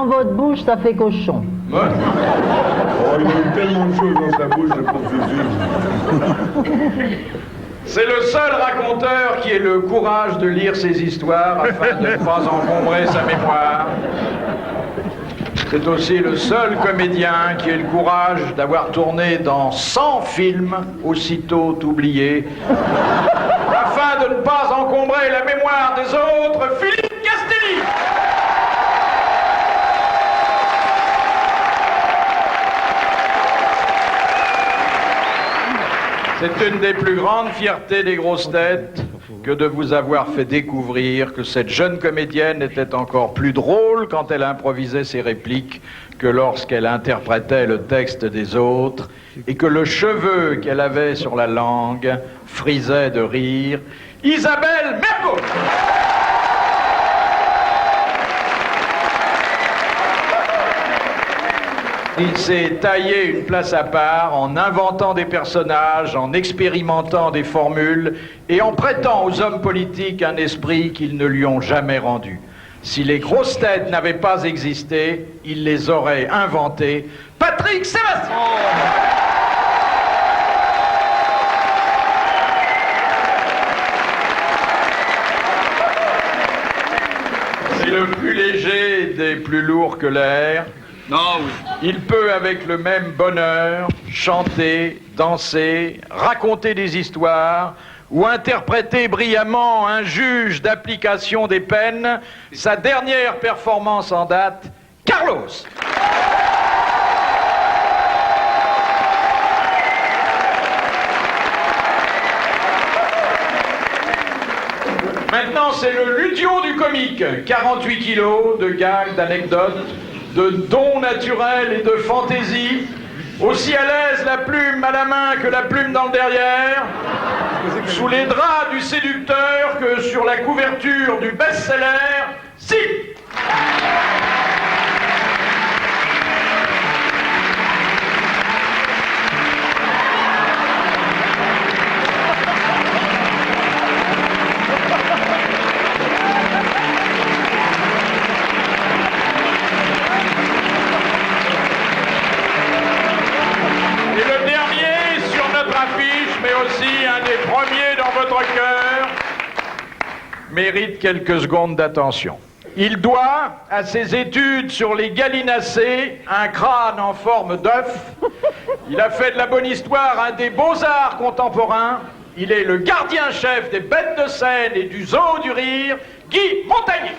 dans votre bouche, ça fait cochon. Ouais. Oh, il y a eu tellement de choses dans sa bouche de processus. C'est le seul raconteur qui ait le courage de lire ses histoires afin de ne pas encombrer sa mémoire. C'est aussi le seul comédien qui ait le courage d'avoir tourné dans 100 films, aussitôt oubliés, afin de ne pas encombrer la mémoire des autres, Philippe Castelli. C'est une des plus grandes fiertés des grosses têtes que de vous avoir fait découvrir que cette jeune comédienne était encore plus drôle quand elle improvisait ses répliques que lorsqu'elle interprétait le texte des autres, et que le cheveu qu'elle avait sur la langue frisait de rire. Isabelle Mergo. Il s'est taillé une place à part en inventant des personnages, en expérimentant des formules et en prêtant aux hommes politiques un esprit qu'ils ne lui ont jamais rendu. Si les grosses têtes n'avaient pas existé, il les aurait inventées. Patrick Sébastien. C'est le plus léger des plus lourds que l'air. Non, oui. Il peut, avec le même bonheur, chanter, danser, raconter des histoires ou interpréter brillamment un juge d'application des peines. Sa dernière performance en date, Carlos. Maintenant, c'est le ludio du comique. 48 kilos de gags, d'anecdotes, de dons naturels et de fantaisie, aussi à l'aise la plume à la main que la plume dans le derrière, sous les draps du séducteur que sur la couverture du best-seller, si. Mérite quelques secondes d'attention. Il doit à ses études sur les gallinacés un crâne en forme d'œuf. Il a fait de la bonne histoire un des beaux-arts contemporains. Il est le gardien-chef des bêtes de scène et du zoo du rire, Guy Montagnier.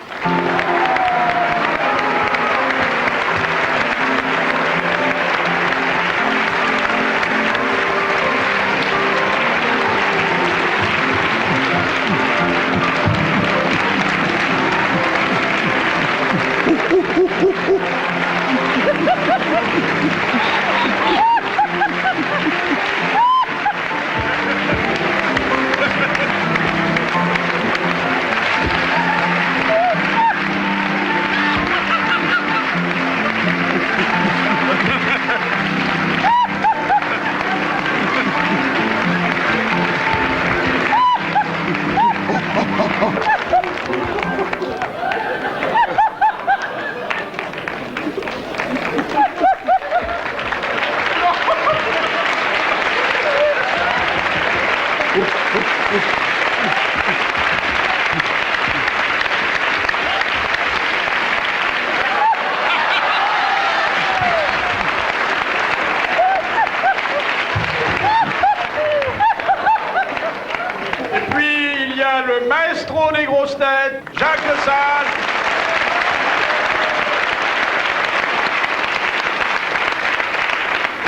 Le maestro des grosses têtes, Jacques Lesage.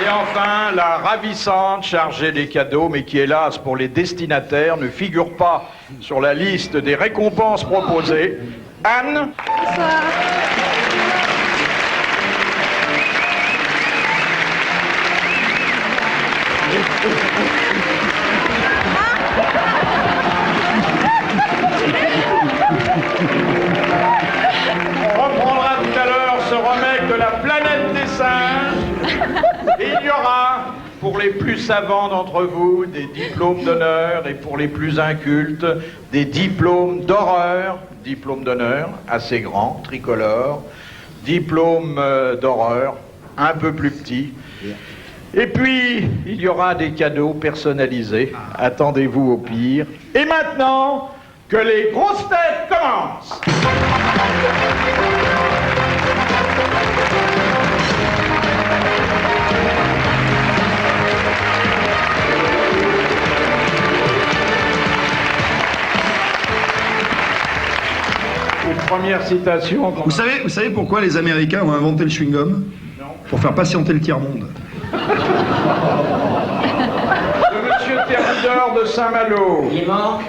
Et enfin, la ravissante chargée des cadeaux, mais qui, hélas, pour les destinataires, ne figure pas sur la liste des récompenses proposées, Anne. Bonsoir. On reprendra tout à l'heure ce remake de la planète des singes. Et il y aura, pour les plus savants d'entre vous, des diplômes d'honneur, et pour les plus incultes, des diplômes d'horreur. Diplômes d'honneur, assez grands, tricolores. diplôme d'horreur, un peu plus petit. Et puis, il y aura des cadeaux personnalisés. Attendez-vous au pire. Et maintenant, que les grosses têtes commencent. Une première citation. Vous savez pourquoi les Américains ont inventé le chewing-gum? Non. Pour faire patienter le tiers-monde. De Monsieur Thermidor de Saint-Malo. Il est mort?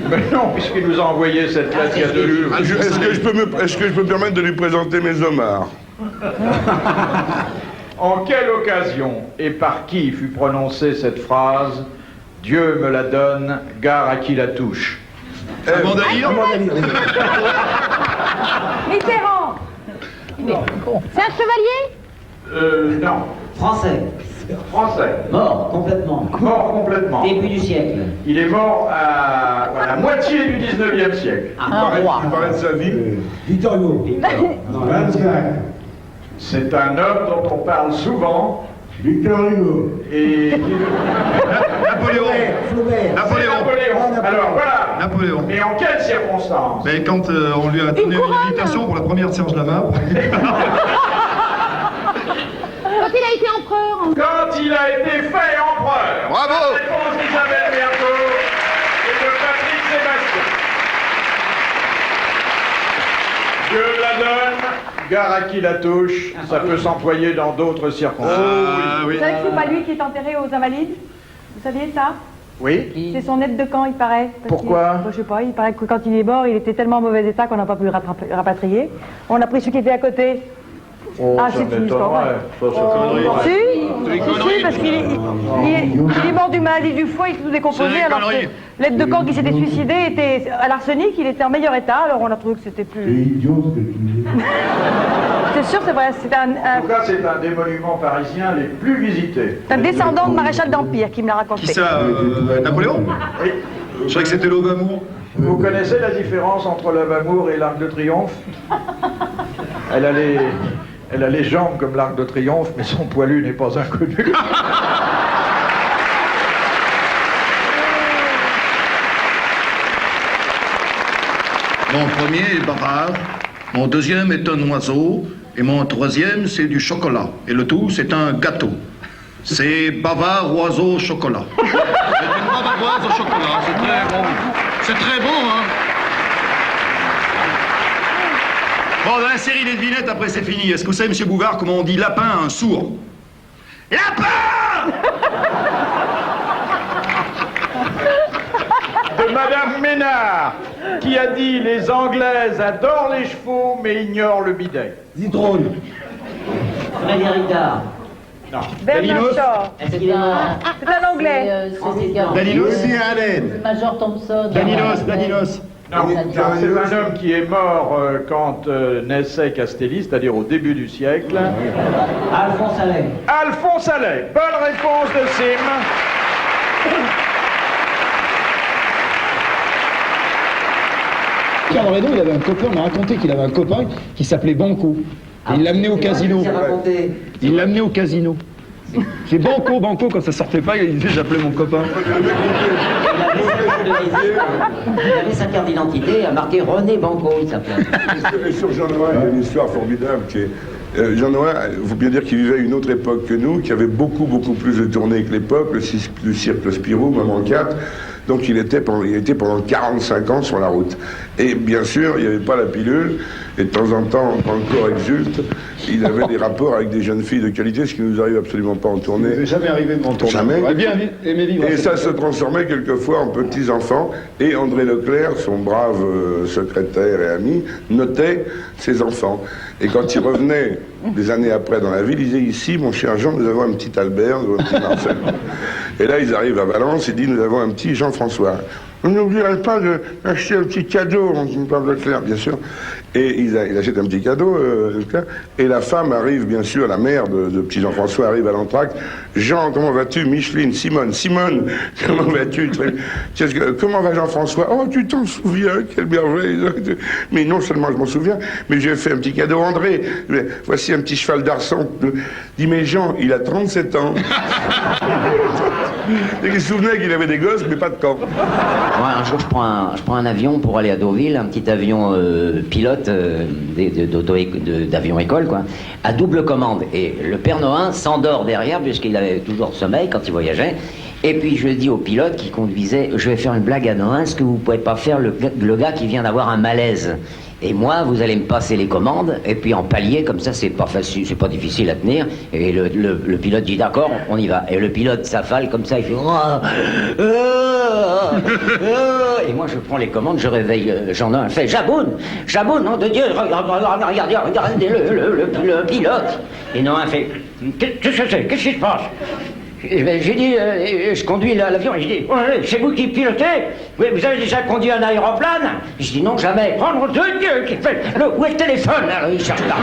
Mais non, puisqu'il nous a envoyé cette lettre il y a 2 jours. Est-ce que je peux me permettre de lui présenter mes homards? En quelle occasion et par qui fut prononcée cette phrase « Dieu me la donne, gare à qui la touche » Mandaïr. Mitterrand. C'est un chevalier? Non. Français. Français. Mort, complètement. Mort complètement. Début du siècle. Il est mort à la moitié du 19e siècle. Il parlait de sa vie. Victor Hugo. C'est un homme dont on parle souvent Victor Hugo. et... Napoléon. Flaubert. Napoléon. Napoléon. Alors voilà. Napoléon. Mais en quelles circonstances? Mais quand on lui a donné une invitation pour la première de Serge Lama. Quand il a été empereur. Quand il a été fait empereur. Bravo. La réponse d'Isabelle Mergo et de Patrick Sébastien. Dieu la donne, gare à qui la touche, ça peut s'employer dans d'autres circonstances. Ah oui. Vous savez que c'est pas lui qui est enterré aux Invalides? Vous saviez ça? Oui. C'est son aide de camp, il paraît. Pourquoi? Je sais pas, il paraît que quand il est mort, il était tellement en mauvais état qu'on n'a pas pu le rapatrier. On a pris celui qui était à côté. Oh, Ah, ça c'est une histoire m'étonnerait. Ça, c'est connerie. Si, parce qu'il est mort d'une maladie du foie, il s'est tout décomposé, C'est des alors que conneries. l'aide de camp qui s'était suicidé était à l'arsenic, il était en meilleur état, alors on a trouvé que c'était C'est plus... idiot ce que tu dis. C'est sûr, c'est vrai, c'est En tout cas, c'est un des monuments parisiens les plus visités. un descendant de maréchal d'Empire qui me l'a raconté. Qui ça Napoléon? Oui. Je savais que c'était l'Aube Amour. Vous connaissez la différence entre l'Ave Amour et l'Arc de Triomphe? Elle a les jambes comme l'Arc de Triomphe, mais son poilu n'est pas inconnu. Mon premier est bavard, mon deuxième est un oiseau, et mon troisième c'est du chocolat. Et le tout c'est un gâteau. C'est bavard, oiseau, chocolat. C'est une bavaroise au chocolat, c'est très bon. C'est très bon, hein? Bon, dans la série des devinettes, après c'est fini. Est-ce que vous savez, monsieur Bouvard, comment on dit lapin à un sourd? Lapin! De Madame Ménard, qui a dit « Les Anglaises adorent les chevaux, mais ignorent le bidet Zitrone. Frédéric Dard. Bernard Danilos. Shaw. Est-ce qu'il est mort? C'est un anglais. Danilos. Woody Allen. Major Thompson. Danilos. ». Non, c'est un homme qui est mort quand naissait Castelli, c'est-à-dire au début du siècle. Alphonse Allais. Alphonse Allais. Bonne réponse de Sim. Pierre Reynaud, il avait un copain, on m'a raconté qu'il avait un copain qui s'appelait Banco. Et il l'a amené au casino. Il l'a amené au casino. C'est Banco, quand ça sortait pas, il disait j'appelais mon copain. Il avait sa carte d'identité, a marqué René Banco, il s'appelait. Et sur Jean Noël, il y a une histoire formidable qui est... Jean Noël, il faut bien dire qu'il vivait à une autre époque que nous, qui avait beaucoup plus de tournées que l'époque, le cirque Spirou, même en 4. Donc il était pendant 45 ans sur la route. Et bien sûr, il n'y avait pas la pilule. Et de temps en temps, quand le corps exulte, il avait des rapports avec des jeunes filles de qualité, ce qui nous arrive absolument pas en tournée. C'est jamais arrivé de m'en tourner. Jamais. J'aurais bien aimé vivre. Et ça se transformait quelquefois en petits-enfants. Et André Leclerc, son brave secrétaire et ami, notait ses enfants. Et quand il revenait des années après dans la ville, il disait « Ici, mon cher Jean, nous avons un petit Albert, nous avons un petit Marcel. » Et là, ils arrivent à Valence, il dit « Nous avons un petit Jean-François. » On n'oublierait pas d'acheter un petit cadeau, on parle de Leclerc, bien sûr. Et il achète un petit cadeau, et la femme arrive, bien sûr, la mère de petit Jean-François arrive à l'entracte. Jean, comment vas-tu? Micheline, Simone, comment vas-tu? Comment va Jean-François? Oh, tu t'en souviens, quelle merveille. Mais non seulement je m'en souviens, mais j'ai fait un petit cadeau à André. Voici un petit cheval d'arçon. Dis, mais Jean, il a 37 ans. Et il se souvenait qu'il avait des gosses, mais pas de camp. Moi, un jour, je prends un avion pour aller à Deauville, un petit avion pilote d'avion école, quoi, à double commande. Et le Père Noël s'endort derrière, puisqu'il avait toujours sommeil quand il voyageait. Et puis je dis au pilote qui conduisait, je vais faire une blague à Noël, est-ce que vous pouvez pas faire le gars qui vient d'avoir un malaise? Et moi, vous allez me passer les commandes, et puis en palier, comme ça, c'est pas facile, c'est pas difficile à tenir. Et le pilote dit d'accord, on y va. Et le pilote s'affale comme ça, il fait et moi, je prends les commandes, je réveille Jean-Noël, fait Jaboun, nom de Dieu, regardez le pilote. Et Noël fait, qu'est-ce que c'est? Qu'est-ce qui se passe? J'ai dit, je conduis l'avion, et je dis, c'est vous qui pilotez? Vous avez déjà conduit un aéroplane? Je dis, non, jamais. Prendre de Dieu qui fait. Où est le téléphone? Alors, il cherche là.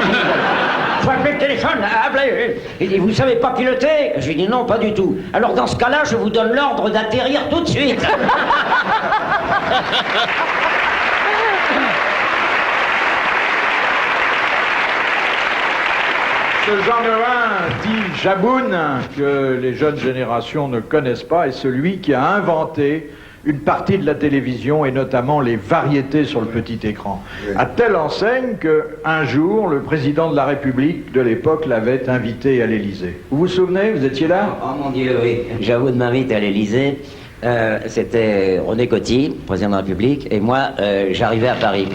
Faut appeler le téléphone, appelez. Il dit, vous savez pas piloter? Je lui dis, non, pas du tout. Alors, dans ce cas-là, je vous donne l'ordre d'atterrir tout de suite. Ce Jean-Noël dit Jaboun, que les jeunes générations ne connaissent pas, est celui qui a inventé une partie de la télévision et notamment les variétés sur le petit écran. Oui. À telle enseigne qu'un jour, le président de la République de l'époque l'avait invité à l'Élysée. Vous vous souvenez? Vous étiez là? Oh mon Dieu, oui. Jaboun m'invite à l'Élysée. C'était René Coty, président de la République, et moi, j'arrivais à Paris.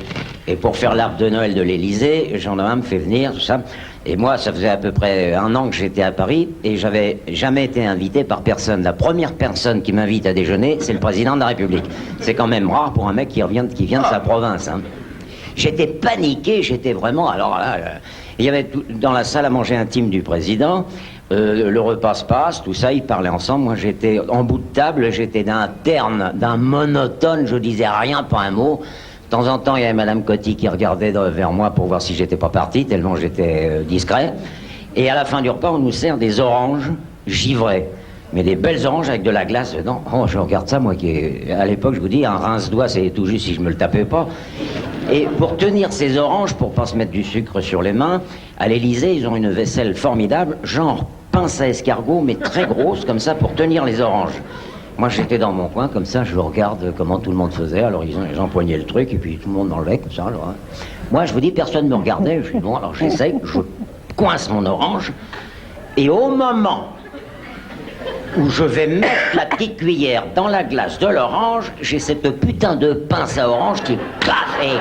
Et pour faire l'arbre de Noël de l'Élysée, Jean-Noël me fait venir, tout ça. Et moi, ça faisait à peu près 1 an que j'étais à Paris, et j'avais jamais été invité par personne. La première personne qui m'invite à déjeuner, c'est le président de la République. C'est quand même rare pour un mec qui vient de sa province, hein. J'étais paniqué, j'étais vraiment... Alors là, il y avait dans la salle à manger intime du président... le repas se passe, tout ça, ils parlaient ensemble. Moi, j'étais en bout de table, j'étais d'un terne, d'un monotone, je disais rien, pas un mot. De temps en temps, il y avait Madame Coty qui regardait vers moi pour voir si j'étais pas parti, tellement j'étais discret. Et à la fin du repas, on nous sert des oranges givrées. Mais des belles oranges avec de la glace dedans. Oh, je regarde ça, moi, à l'époque, je vous dis, un rince-doigt, c'est tout juste si je me le tapais pas. Et pour tenir ces oranges, pour pas se mettre du sucre sur les mains, à l'Élysée, ils ont une vaisselle formidable, genre pince à escargot, mais très grosse, comme ça, pour tenir les oranges. Moi, j'étais dans mon coin, comme ça, je regarde comment tout le monde faisait. Alors, ils empoignaient le truc, et puis tout le monde enlevait, comme ça. Alors, hein. Moi, je vous dis, personne ne me regardait. Je dis, bon, alors j'essaye, je coince mon orange, et au moment où je vais mettre la petite cuillère dans la glace de l'orange, j'ai cette putain de pince à orange qui claque et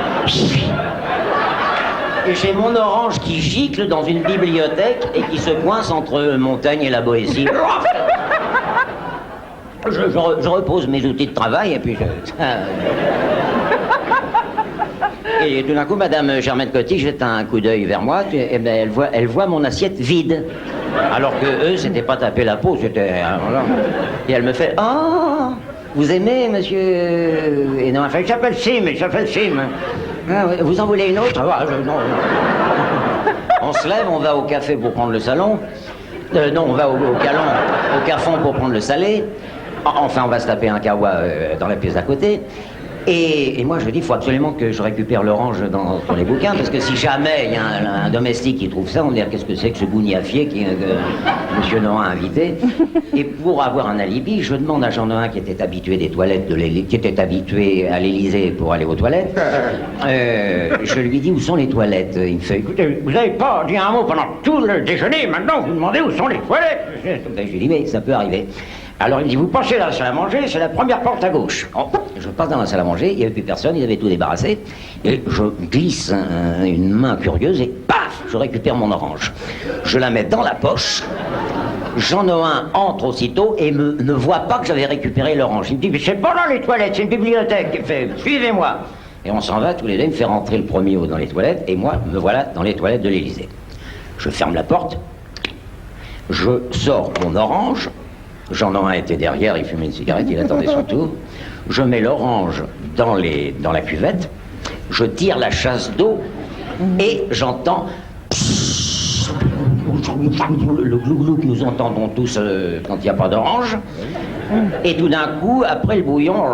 j'ai mon orange qui gicle dans une bibliothèque et qui se coince entre Montaigne et la Boétie. Je repose mes outils de travail et puis et tout d'un coup, Madame Germaine Coty jette un coup d'œil vers moi, et ben elle voit mon assiette vide. Alors que eux, c'était pas taper la peau, c'était... Voilà. Et elle me fait « Oh, vous aimez, monsieur... » Et non, il s'appelle Sim. Ah, vous en voulez une autre? Non. On se lève, on va au café pour prendre le salon. Non, on va au cafon pour prendre le salé. Enfin, on va se taper un kawa dans la pièce d'à côté. Et moi, je dis, il faut absolument que je récupère l'orange dans les bouquins, parce que si jamais il y a un domestique qui trouve ça, on va dire, qu'est-ce que c'est que ce bougnafier que Monsieur Noël a invité? Et pour avoir un alibi, je demande à Jean-Noël, qui était habitué des toilettes qui était habitué à l'Élysée pour aller aux toilettes, je lui dis, où sont les toilettes? Il me fait, écoutez, vous n'avez pas dit un mot pendant tout le déjeuner, maintenant vous demandez où sont les toilettes? Je lui dis, mais ça peut arriver. Alors il me dit, vous passez dans la salle à manger, c'est la première porte à gauche. Oh, je passe dans la salle à manger, il n'y avait plus personne, ils avaient tout débarrassé. Et je glisse une main curieuse et paf, je récupère mon orange. Je la mets dans la poche. Jean-Noël entre aussitôt et ne voit pas que j'avais récupéré l'orange. Il me dit, mais c'est pas dans les toilettes, c'est une bibliothèque. Il fait, suivez-moi. Et on s'en va tous les deux, il me fait rentrer le premier dans les toilettes, et moi, me voilà dans les toilettes de l'Élysée. Je ferme la porte, je sors mon orange. Jean-Noël était derrière, il fumait une cigarette, il attendait son tour. Je mets l'orange dans la cuvette, je tire la chasse d'eau Et j'entends le glou-glou que nous entendons tous quand il n'y a pas d'orange. Et tout d'un coup, après le bouillon,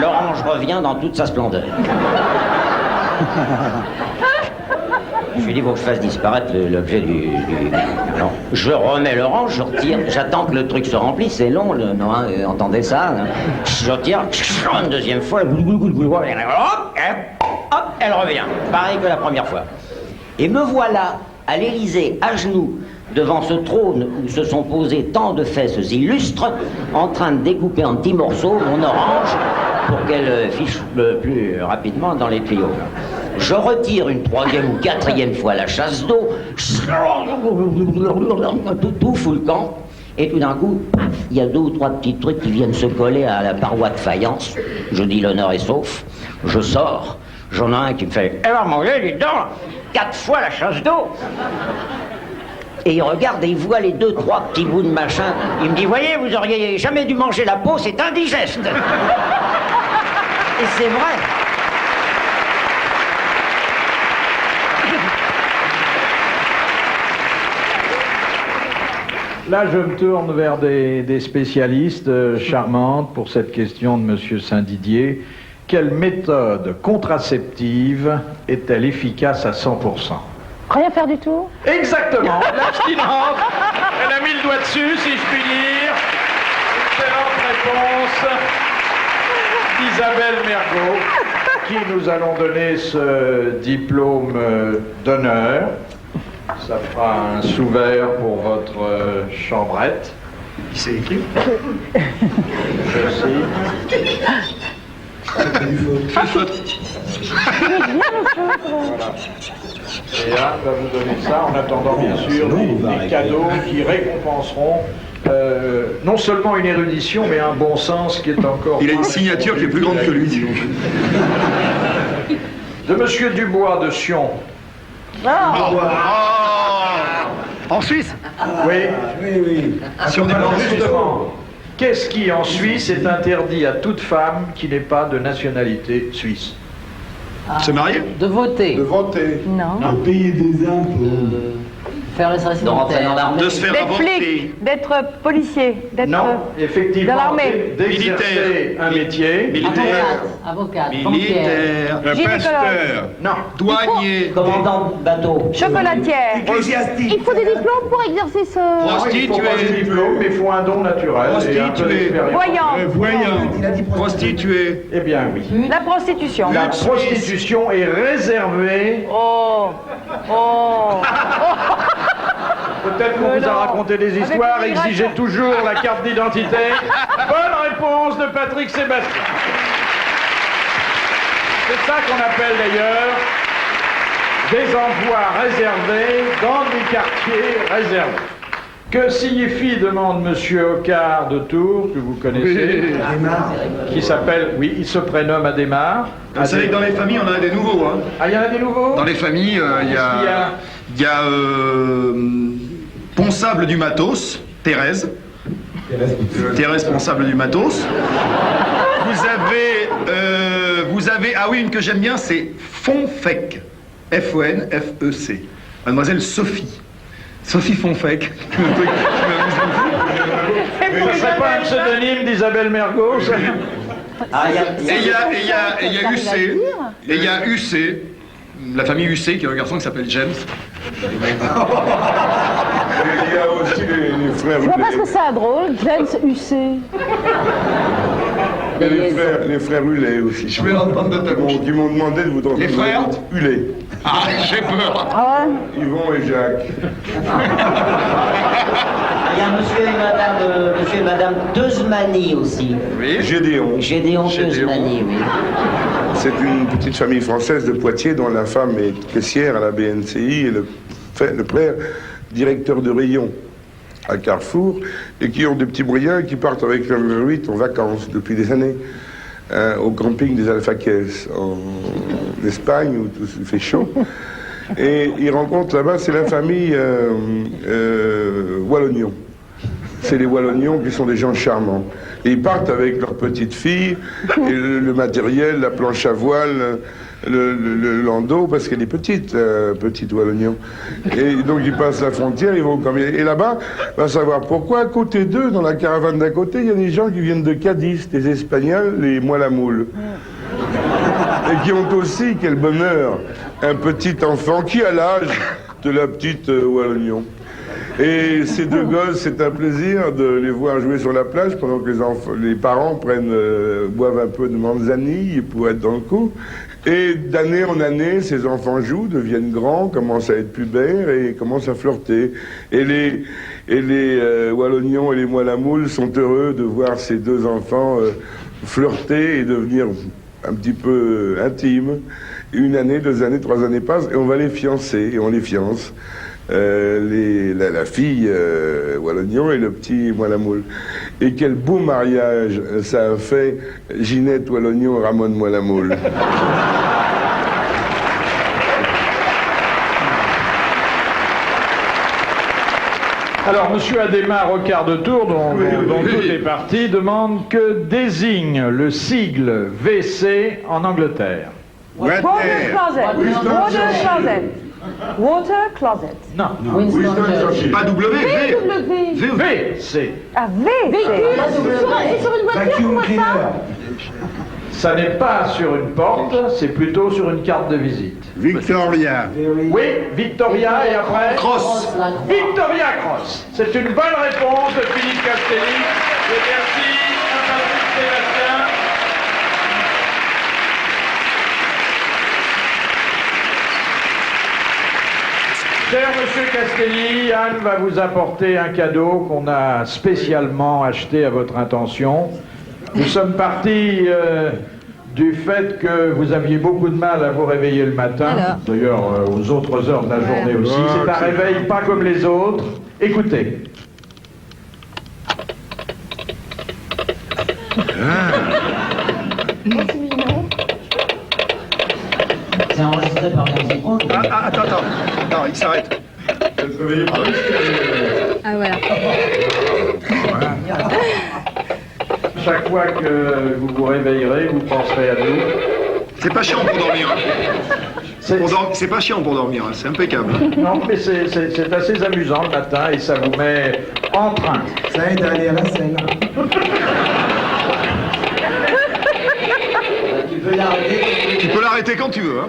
l'orange revient dans toute sa splendeur. Je lui dis, il faut que je fasse disparaître l'objet du... Alors, je remets l'orange, je retire, j'attends que le truc se remplisse, c'est long, entendez ça, hein. Je retire, une deuxième fois, hop, elle revient, pareil que la première fois. Et me voilà à l'Élysée, à genoux, devant ce trône où se sont posés tant de fesses illustres, en train de découper en petits morceaux mon orange pour qu'elle fiche plus rapidement dans les tuyaux. Je retire une troisième ou quatrième fois la chasse d'eau, tout fout le camp, et tout d'un coup, il y a 2 ou 3 petits trucs qui viennent se coller à la paroi de faïence. Je dis l'honneur est sauf, je sors, j'en ai un qui me fait « Elle va manger, dis donc, 4 fois la chasse d'eau !» Et il regarde et il voit les 2, 3 petits bouts de machin. Il me dit, voyez, vous auriez jamais dû manger la peau, c'est indigeste. Et c'est vrai. Là, je me tourne vers des spécialistes charmantes pour cette question de M. Saint-Didier. Quelle méthode contraceptive est-elle efficace à 100%? Rien faire du tout? Exactement, l'abstinence. Elle a mis le doigt dessus, si je puis dire. Excellente réponse d'Isabelle Mergo, qui nous allons donner ce diplôme d'honneur. Ça fera un sous-verre pour votre chambrette. Il s'est écrit. Je cite. Voilà. Et Anne va vous donner ça en attendant bien sûr des cadeaux qui récompenseront non seulement une érudition mais un bon sens qui est encore... Il a une signature qui est plus grande que lui, dis donc. De Monsieur Dubois de Sion. En Suisse? Oui. Oui. Si on est Alors en Suisse. justement, qu'est-ce qui en Suisse est interdit à toute femme qui n'est pas de nationalité suisse? Se marier? De voter. De voter. Non. De payer des impôts. Faire les services De rentrer dans militaires. l'armée. De se faire D'être avorter? flic, d'être policier, d'être... Non, effectivement, dans l'armée. d'exercer un métier. Militaire. Avocate. Banquière. Militaire. Gynécologue, Non. Douanier. Commandant de bateau. chocolatière. Ecclésiastique. Il faut des diplômes pour exercer ce... Il faut pas de Prostituée. diplôme, mais il faut un don naturel et un peu Prostituée. d'expérience. Voyant. Voyant. Il a dit Prostituée. Eh bien oui. La prostitution. La prostitution est réservée. Oh. Oh. Peut-être qu'on vous a non. raconté des Avec histoires, l'immigration. exigez toujours la carte d'identité. Bonne réponse de Patrick Sébastien. C'est ça qu'on appelle d'ailleurs des emplois réservés dans des quartiers réservés. Que signifie, demande Monsieur Ocard de Tours, que vous connaissez, qui s'appelle, oui, il se prénomme Adhémar. Vous savez que dans les familles, on en a des nouveaux. Hein. Ah, il y en a des nouveaux? Dans les familles, il y Qu'est-ce qu'il y a? a Ponsable du Matos, Thérèse. Thérèse Ponsable du Matos. Vous avez, ah oui, une que j'aime bien, c'est Fonfec. F-O-N-F-E-C. Mademoiselle Sophie. Sophie Fonfec. Ce serait pas un pseudonyme d'Isabelle Mergo, ça? Ah, Et il y a UC. Et il y a UC. La famille UC, qui a un garçon qui s'appelle James. Et il y a aussi les frères. Je vois pas ce que ça a drôle, James UC. Les frères Hullet aussi. Je vais l'entendre de ta bouche. Qui m'ont demandé de vous donner Les frères Hullet. Ah, j'ai peur. Ah ouais. Yvon et Jacques. Il y a monsieur et madame Teusmani aussi. Gédéon. Gédéon Teusmani, oui. C'est une petite famille française de Poitiers dont la femme est caissière à la BNCI et le frère directeur de rayon à Carrefour et qui ont des petits moyens et qui partent avec leur 8 en vacances depuis des années au camping des Alfaques en Espagne où tout se fait chaud. Et ils rencontrent là-bas, c'est la famille Wallognon. C'est les Wallognon qui sont des gens charmants. Et ils partent avec leur petite fille, et le matériel, la planche à voile, le landau parce qu'elle est petite, petite Wallonion. Et donc ils passent la frontière, ils vont comme... Et là-bas, on va savoir pourquoi à côté d'eux, dans la caravane d'à côté, il y a des gens qui viennent de Cadiz, des Espagnols, les moelle à moule. Et qui ont aussi, quel bonheur, un petit enfant qui a l'âge de la petite Wallonion. Et ces deux gosses, c'est un plaisir de les voir jouer sur la plage pendant que les parents boivent un peu de manzanille pour être dans le coup. Et d'année en année, ces enfants jouent, deviennent grands, commencent à être pubères et commencent à flirter. Et les Wallonions et les moelle à moule sont heureux de voir ces deux enfants flirter et devenir un petit peu intimes. Une année, 2 années, 3 années passent et on va les fiancer et on les fiance. La fille Wallonion et le petit moelle à moule. Et quel beau mariage ça a fait Ginette Wallonion et Ramon moelle à moule. Alors, monsieur Adhémar, au quart de tour, dont tout est parti, demande que désigne le sigle WC en Angleterre. Water closet. Water closet. Water closet. Non. Winston Churchill. Pas W, V. WC. Ah, V. C'est sur une voiture, Vacuum comment cleaner. ça? Ça n'est pas sur une porte, c'est plutôt sur une carte de visite. Victoria. Oui, Victoria et après Cross. Victoria Cross. C'est une bonne réponse de Philippe Castelli. Et merci à Patrick Sébastien. Cher Monsieur Castelli, Anne va vous apporter un cadeau qu'on a spécialement acheté à votre intention. Nous sommes partis du fait que vous aviez beaucoup de mal à vous réveiller le matin, d'ailleurs aux autres heures de la journée aussi. C'est un réveil pas comme les autres. Écoutez. C'est enregistré par Merci. Attends. Non, il s'arrête. Ah voilà. Chaque fois que vous vous réveillerez, vous penserez à nous. C'est pas chiant pour dormir. C'est pas chiant pour dormir, hein. C'est impeccable. Non, mais c'est assez amusant le matin et ça vous met en train. Ça aide à aller à la scène. Tu peux l'arrêter quand tu veux, hein.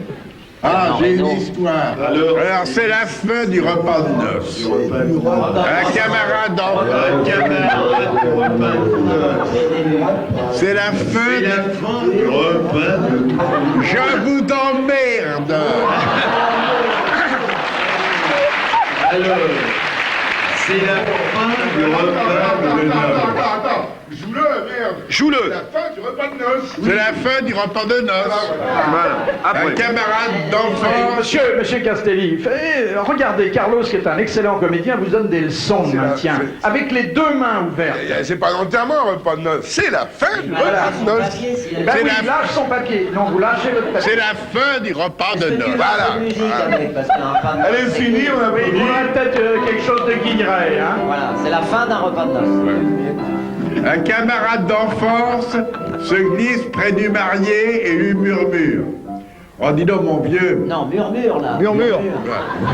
Ah, Non, j'ai mais une non. histoire. Alors, c'est la fin du repas de noces. Un camarade C'est la fin du repas de noces. Je vous emmerde. Alors, c'est la fin du repas de noces. Attends. Joue-le, merde. Joue-le. C'est la fin du repas de noces. C'est la fin du repas de noces. Voilà. Un Après. camarade d'enfance. Monsieur Castelli, regardez, Carlos, qui est un excellent comédien, vous donne des leçons de maintien, avec les 2 mains ouvertes. C'est pas l'enterrement, un repas de noces. C'est la fin du repas de noces. Ben oui, il lâche son papier. Non, vous lâchez votre papier. C'est la fin du repas de noces. Voilà. Elle est Elle finie, on a Oui, il faudrait peut-être quelque chose de Guilleret, hein. Voilà, c'est la fin d'un repas de noces. Un camarade d'enfance se glisse près du marié et lui murmure. Oh, dis donc, mon vieux. Non, murmure là. Murmure.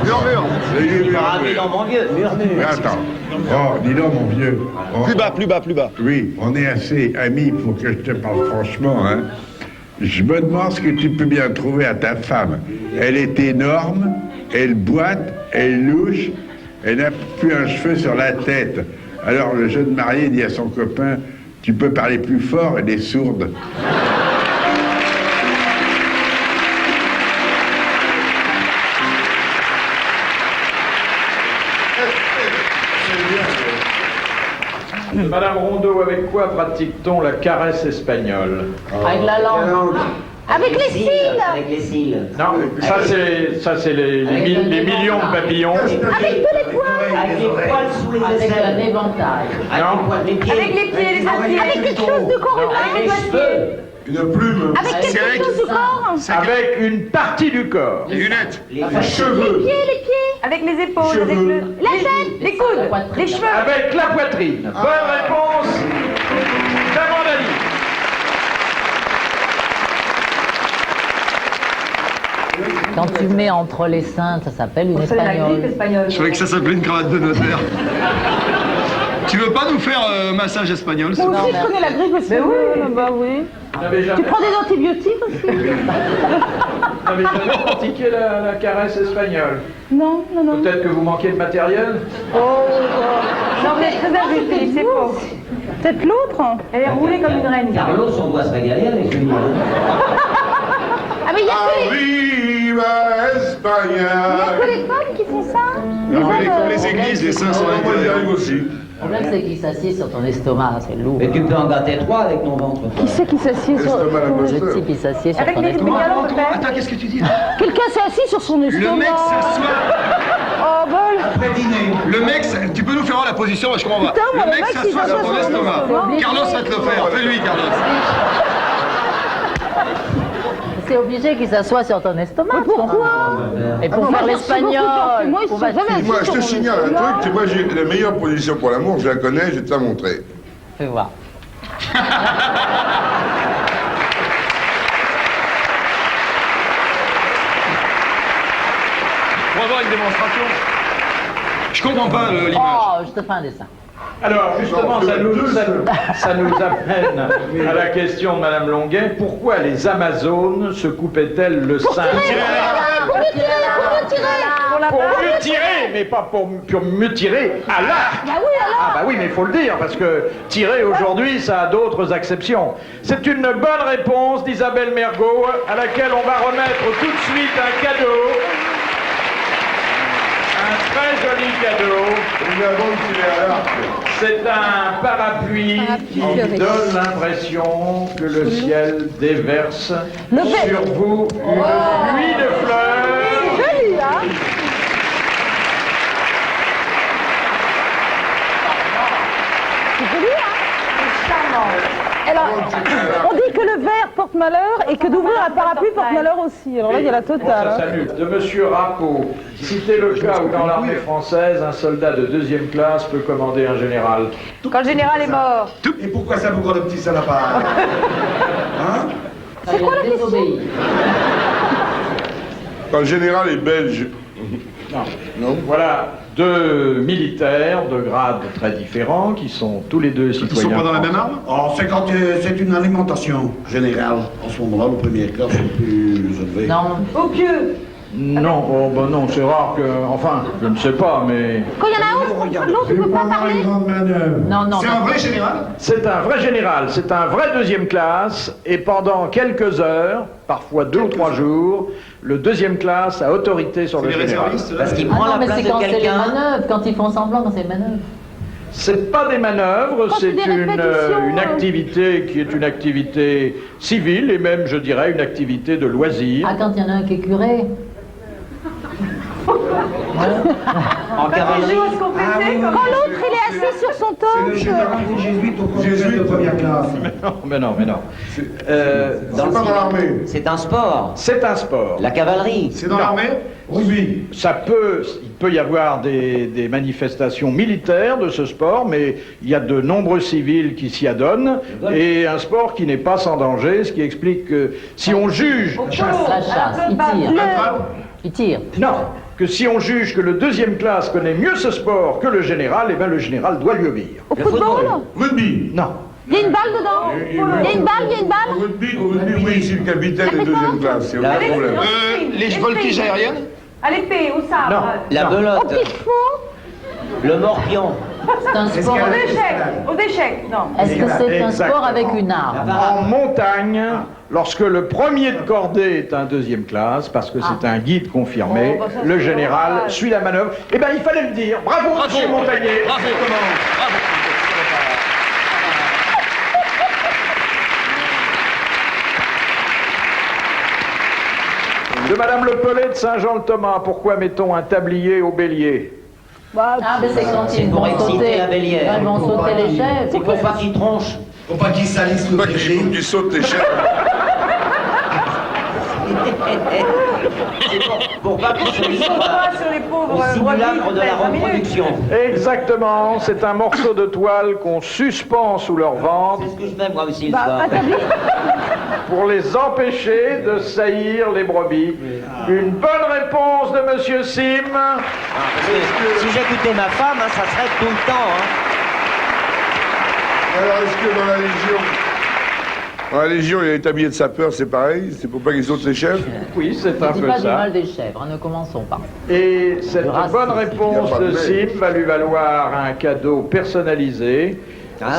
Murmure. Et lui Ah, dis donc, mon vieux, murmure. Attends. Oh, dis donc, mon vieux. Oh, Plus bas. oui, on est assez amis pour que je te parle franchement, hein. Je me demande ce que tu peux bien trouver à ta femme. Elle est énorme, elle boite, elle louche, elle n'a plus un cheveu sur la tête. Alors le jeune marié dit à son copain, tu peux parler plus fort, elle est sourde. Madame Rondeau, avec quoi pratique-t-on la caresse espagnole? Avec la langue. Avec les cils. Avec les cils. Non, ça c'est les millions de papillons. Avec tous les poils. Avec les poils sous les Avec aisselles. un éventail. Avec les pieds. Avec les pieds, les pieds. Avec quelque chose de corps. Avec les cheveux. Une plume. Avec quelque chose du corps. Avec une partie du corps. Les lunettes. Les Cheveux. Les pieds. Avec les épaules, avec La tête. les coudes, les cheveux. Avec la poitrine. Bonne réponse d'Amandali. Quand tu mets entre les seins, ça s'appelle une C'est la grippe espagnole. espagnole. Je croyais que ça s'appelait une cravate de notaire. Tu veux pas nous faire massage espagnol? Moi aussi, Non, je connais la grippe espagnole. Bah oui. Vous n'avez jamais, Tu prends des antibiotiques aussi? vous n'avez jamais pratiqué la caresse espagnole? Non, non, non. Peut-être que vous manquez de matériel? Oh, non, mais très injuste, c'est faux. Peut-être l'autre. Elle est roulée comme une reine. Carlos, on doit se régaler avec lui. Ah mais il y a que Arriva Espagne. les femmes qui font ça. Comme les églises, les seins sont à Moi, j'y l'intérieur. arrive aussi. Le problème, c'est qu'il s'assied sur ton estomac, c'est lourd. Mais tu peux en gâter 3 avec ton ventre. toi. Qui c'est qui s'assied sur... Estomac à Le Costa. type, il s'assied sur Avec ton les estomac. médias, peut-être. Attends, qu'est-ce que tu dis? Quelqu'un s'est assis sur son estomac. Le mec s'assoit. Oh, bol. Après dîner. Le mec, tu peux nous faire voir la position parce qu'on va. Putain, moi, Le le mec mec, il s'assoit sur s'assoit ton sur son estomac. estomac. Carlos va te le faire. Fais-lui, Carlos. C'est obligé qu'il s'assoie sur ton estomac. Mais pourquoi? Et pour Moi, faire j'ai reçu beaucoup de l'espagnol. gens. Moi, ils pour sont jamais assis Moi, je sur te mon signale un estomac. truc, moi j'ai la meilleure position pour l'amour, je la connais, je vais te la montrer. Fais voir. On va voir une démonstration. Je comprends pas l'image. Oh, je te fais un dessin. Alors, justement, Non, ça nous deux. amène à la question de Madame Longuet. Pourquoi les Amazones se coupaient-elles le sein? Pour me tirer. Pour mieux tirer, mais pas pour mieux tirer à l'arc. Bah oui alors. Ah bah oui, mais il faut le dire, parce que tirer aujourd'hui, ça a d'autres acceptions. C'est une bonne réponse d'Isabelle Mergot, à laquelle on va remettre tout de suite un cadeau. Un très joli cadeau. Nous avons tiré à l'arc. C'est un parapluie qui donne l'impression que le ciel déverse sur vous une pluie de fleurs. Joli, hein? C'est joli, hein? C'est charmant. Alors, on dit que le verre porte malheur et que d'ouvrir un parapluie porte malheur aussi. Alors là, il y a la totale. Ça hein. s'annule. De Monsieur Rappeau, citez le cas où dans l'armée française, un soldat de 2e classe peut commander un général. Quand le général est mort. Et pourquoi ça vous prend le petit salopard? Hein? C'est quoi la question? Quand le général est belge, Non. Voilà 2 militaires de grades très différents qui sont tous les deux Ils sont citoyens pas dans la même français. arme? Oh, c'est quand c'est une alimentation générale. En ce moment-là, le premier classe est plus élevé. Non. Au pieu. Non, oh ben non, c'est rare que... Enfin, je ne sais pas, mais... Quand il y en a un, l'autre ne peut pas parler. Non, non. C'est un vrai général? C'est un vrai général, c'est un vrai 2e classe, et pendant quelques heures, parfois 2 ou 3 jours, le 2e classe a autorité sur C'est le les général. réservistes là? Parce qu'il Ah prend non, la mais place c'est de quand c'est les quelqu'un. manœuvres, quand ils font semblant, quand c'est les manœuvres. C'est pas des manœuvres, Quand c'est c'est des répétitions, une activité qui est une activité civile, et même, je dirais, une activité de loisir. Ah, quand il y en a un qui est curé. En cavalerie. Quand l'autre, il est assis sur son C'est le torche. général des jésuites au professeur de première classe. Mais non. c'est pas dans l'armée. C'est un sport. C'est un sport. La cavalerie. C'est dans l'armée? Rugby. Il peut y avoir des manifestations militaires de ce sport, mais il y a de nombreux civils qui s'y adonnent, et un sport qui n'est pas sans danger, ce qui explique que si on juge, La chasse, il tire. Il tire. non, que si on juge que le 2e classe connaît mieux ce sport que le général, eh bien le général doit lui obéir. Au football. Rugby. Non. Il y a une balle dedans. Il y a une balle. Au rugby, oui, je suis le capitaine de 2e classe, c'est aucun problème. Les voltiges aériennes? À l'épée, au sabre. Non. La Au belote. pique-fou. Le morpion. C'est un sport. Aux échecs. Aux échecs. Non. Est-ce que c'est un Exactement. sport avec une arme? En montagne, lorsque le premier de cordée est un 2e classe, parce que c'est un guide confirmé, Oh, bah ça, le c'est général normal. suit la manœuvre. Eh bien, il fallait le dire. Bravo, monsieur Montagnier. Bravo, comment? De Madame Le Pellet de Saint-Jean-le-Thomas, pourquoi mettons un tablier au bélier? Bah, Ah, mais c'est quand C'est ils pour vont exciter sauter. la bélière. Ils vont sauter les chaises. C'est pour pas qu'il tronche. Faut pas qu'ils salissent le Pas qu'il faut régime. que tu sautes les chaises. Pour pas qu'on se Ils sont pas sur les pauvres au simulacre de la 5 minutes. reproduction. Exactement, c'est un morceau de toile qu'on suspend sous leur ventre. C'est ce que je fais moi aussi le Bah, soir. un tablier. pour les empêcher de saillir les brebis. Une bonne réponse de Monsieur Sim. Parce que si j'écoutais ma femme, hein, ça serait tout le temps. Hein. Alors, est-ce que dans la Légion, il est habillé de sapeur, c'est pareil? C'est pour pas qu'ils sautent les chefs? Oui, c'est un Dis peu pas du ça. mal des chèvres, hein, ne commençons pas. Et cette Le racisme. bonne réponse de Sim va lui valoir un cadeau personnalisé.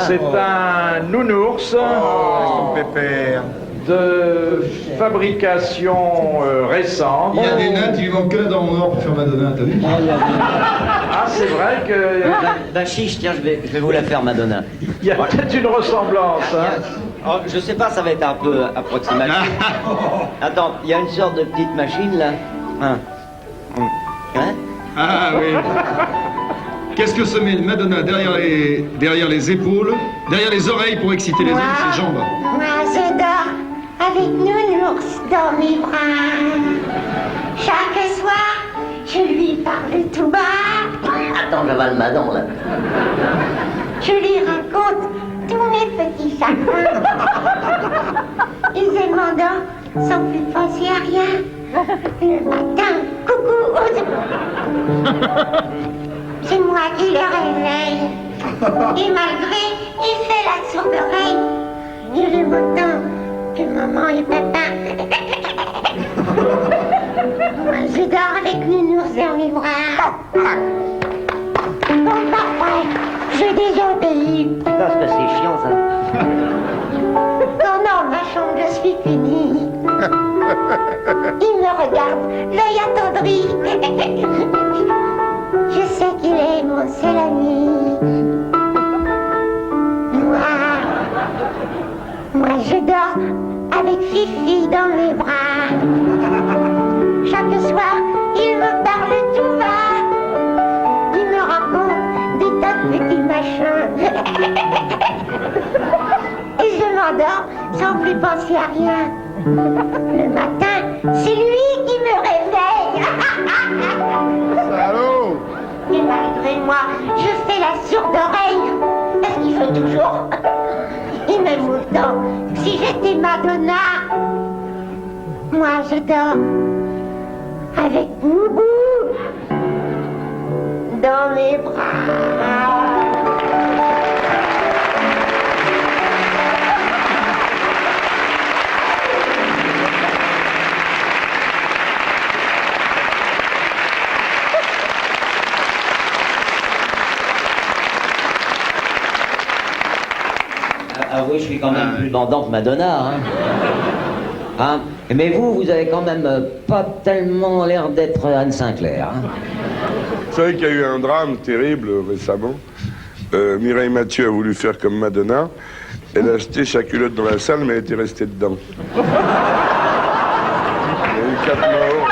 C'est un nounours Pépère. de fabrication récente. Il y a des nattes, il lui manque que la dent en or pour faire Madonna, t'as vu? Ah, c'est vrai que Bah chiche, tiens, je vais vous la faire, Madonna. il y a peut-être une ressemblance. Hein. Oh, je sais pas, ça va être un peu approximatif. Attends, il y a une sorte de petite machine là. Hein? Ah oui. Qu'est-ce que se met une Madonna derrière les épaules, derrière les oreilles pour exciter les hommes, ses jambes? Moi, je dors avec Nounours dans mes bras. Chaque soir, je lui parle tout bas. Attends, j'avale ma dent là. Je lui raconte tous mes petits chagrins. Et je m'endors sans plus penser à rien. Le matin, coucou aux autres. C'est moi qui le réveille. Et malgré, il fait la sourde oreille. Et je m'entends que maman et papa. Moi, je dors avec Nounours dans mes bras. Bon, parfois, je désobéis. Parce que c'est chiant ça. Quand dans ma chambre je suis finie, il me regarde, l'œil attendri. Je sais qu'il est mon seul ami. Moi je dors avec Fifi dans mes bras. Chaque soir, il me parle tout bas. Il me raconte des tas de petits machins. Et je m'endors sans plus penser à rien. Le matin, c'est lui qui me réveille. Salaud! Et malgré moi, je fais la sourde oreille. Parce qu'il faut toujours. Et même autant, si j'étais Madonna, moi je dors avec Boubou dans mes bras. Avouez, je suis quand même plus bandant que Madonna. Hein. Hein? Mais vous avez quand même pas tellement l'air d'être Anne Sinclair. Hein. Vous savez qu'il y a eu un drame terrible récemment. Mireille Mathieu a voulu faire comme Madonna. Elle a acheté sa culotte dans la salle, mais elle était restée dedans. Il y a eu 4 morts.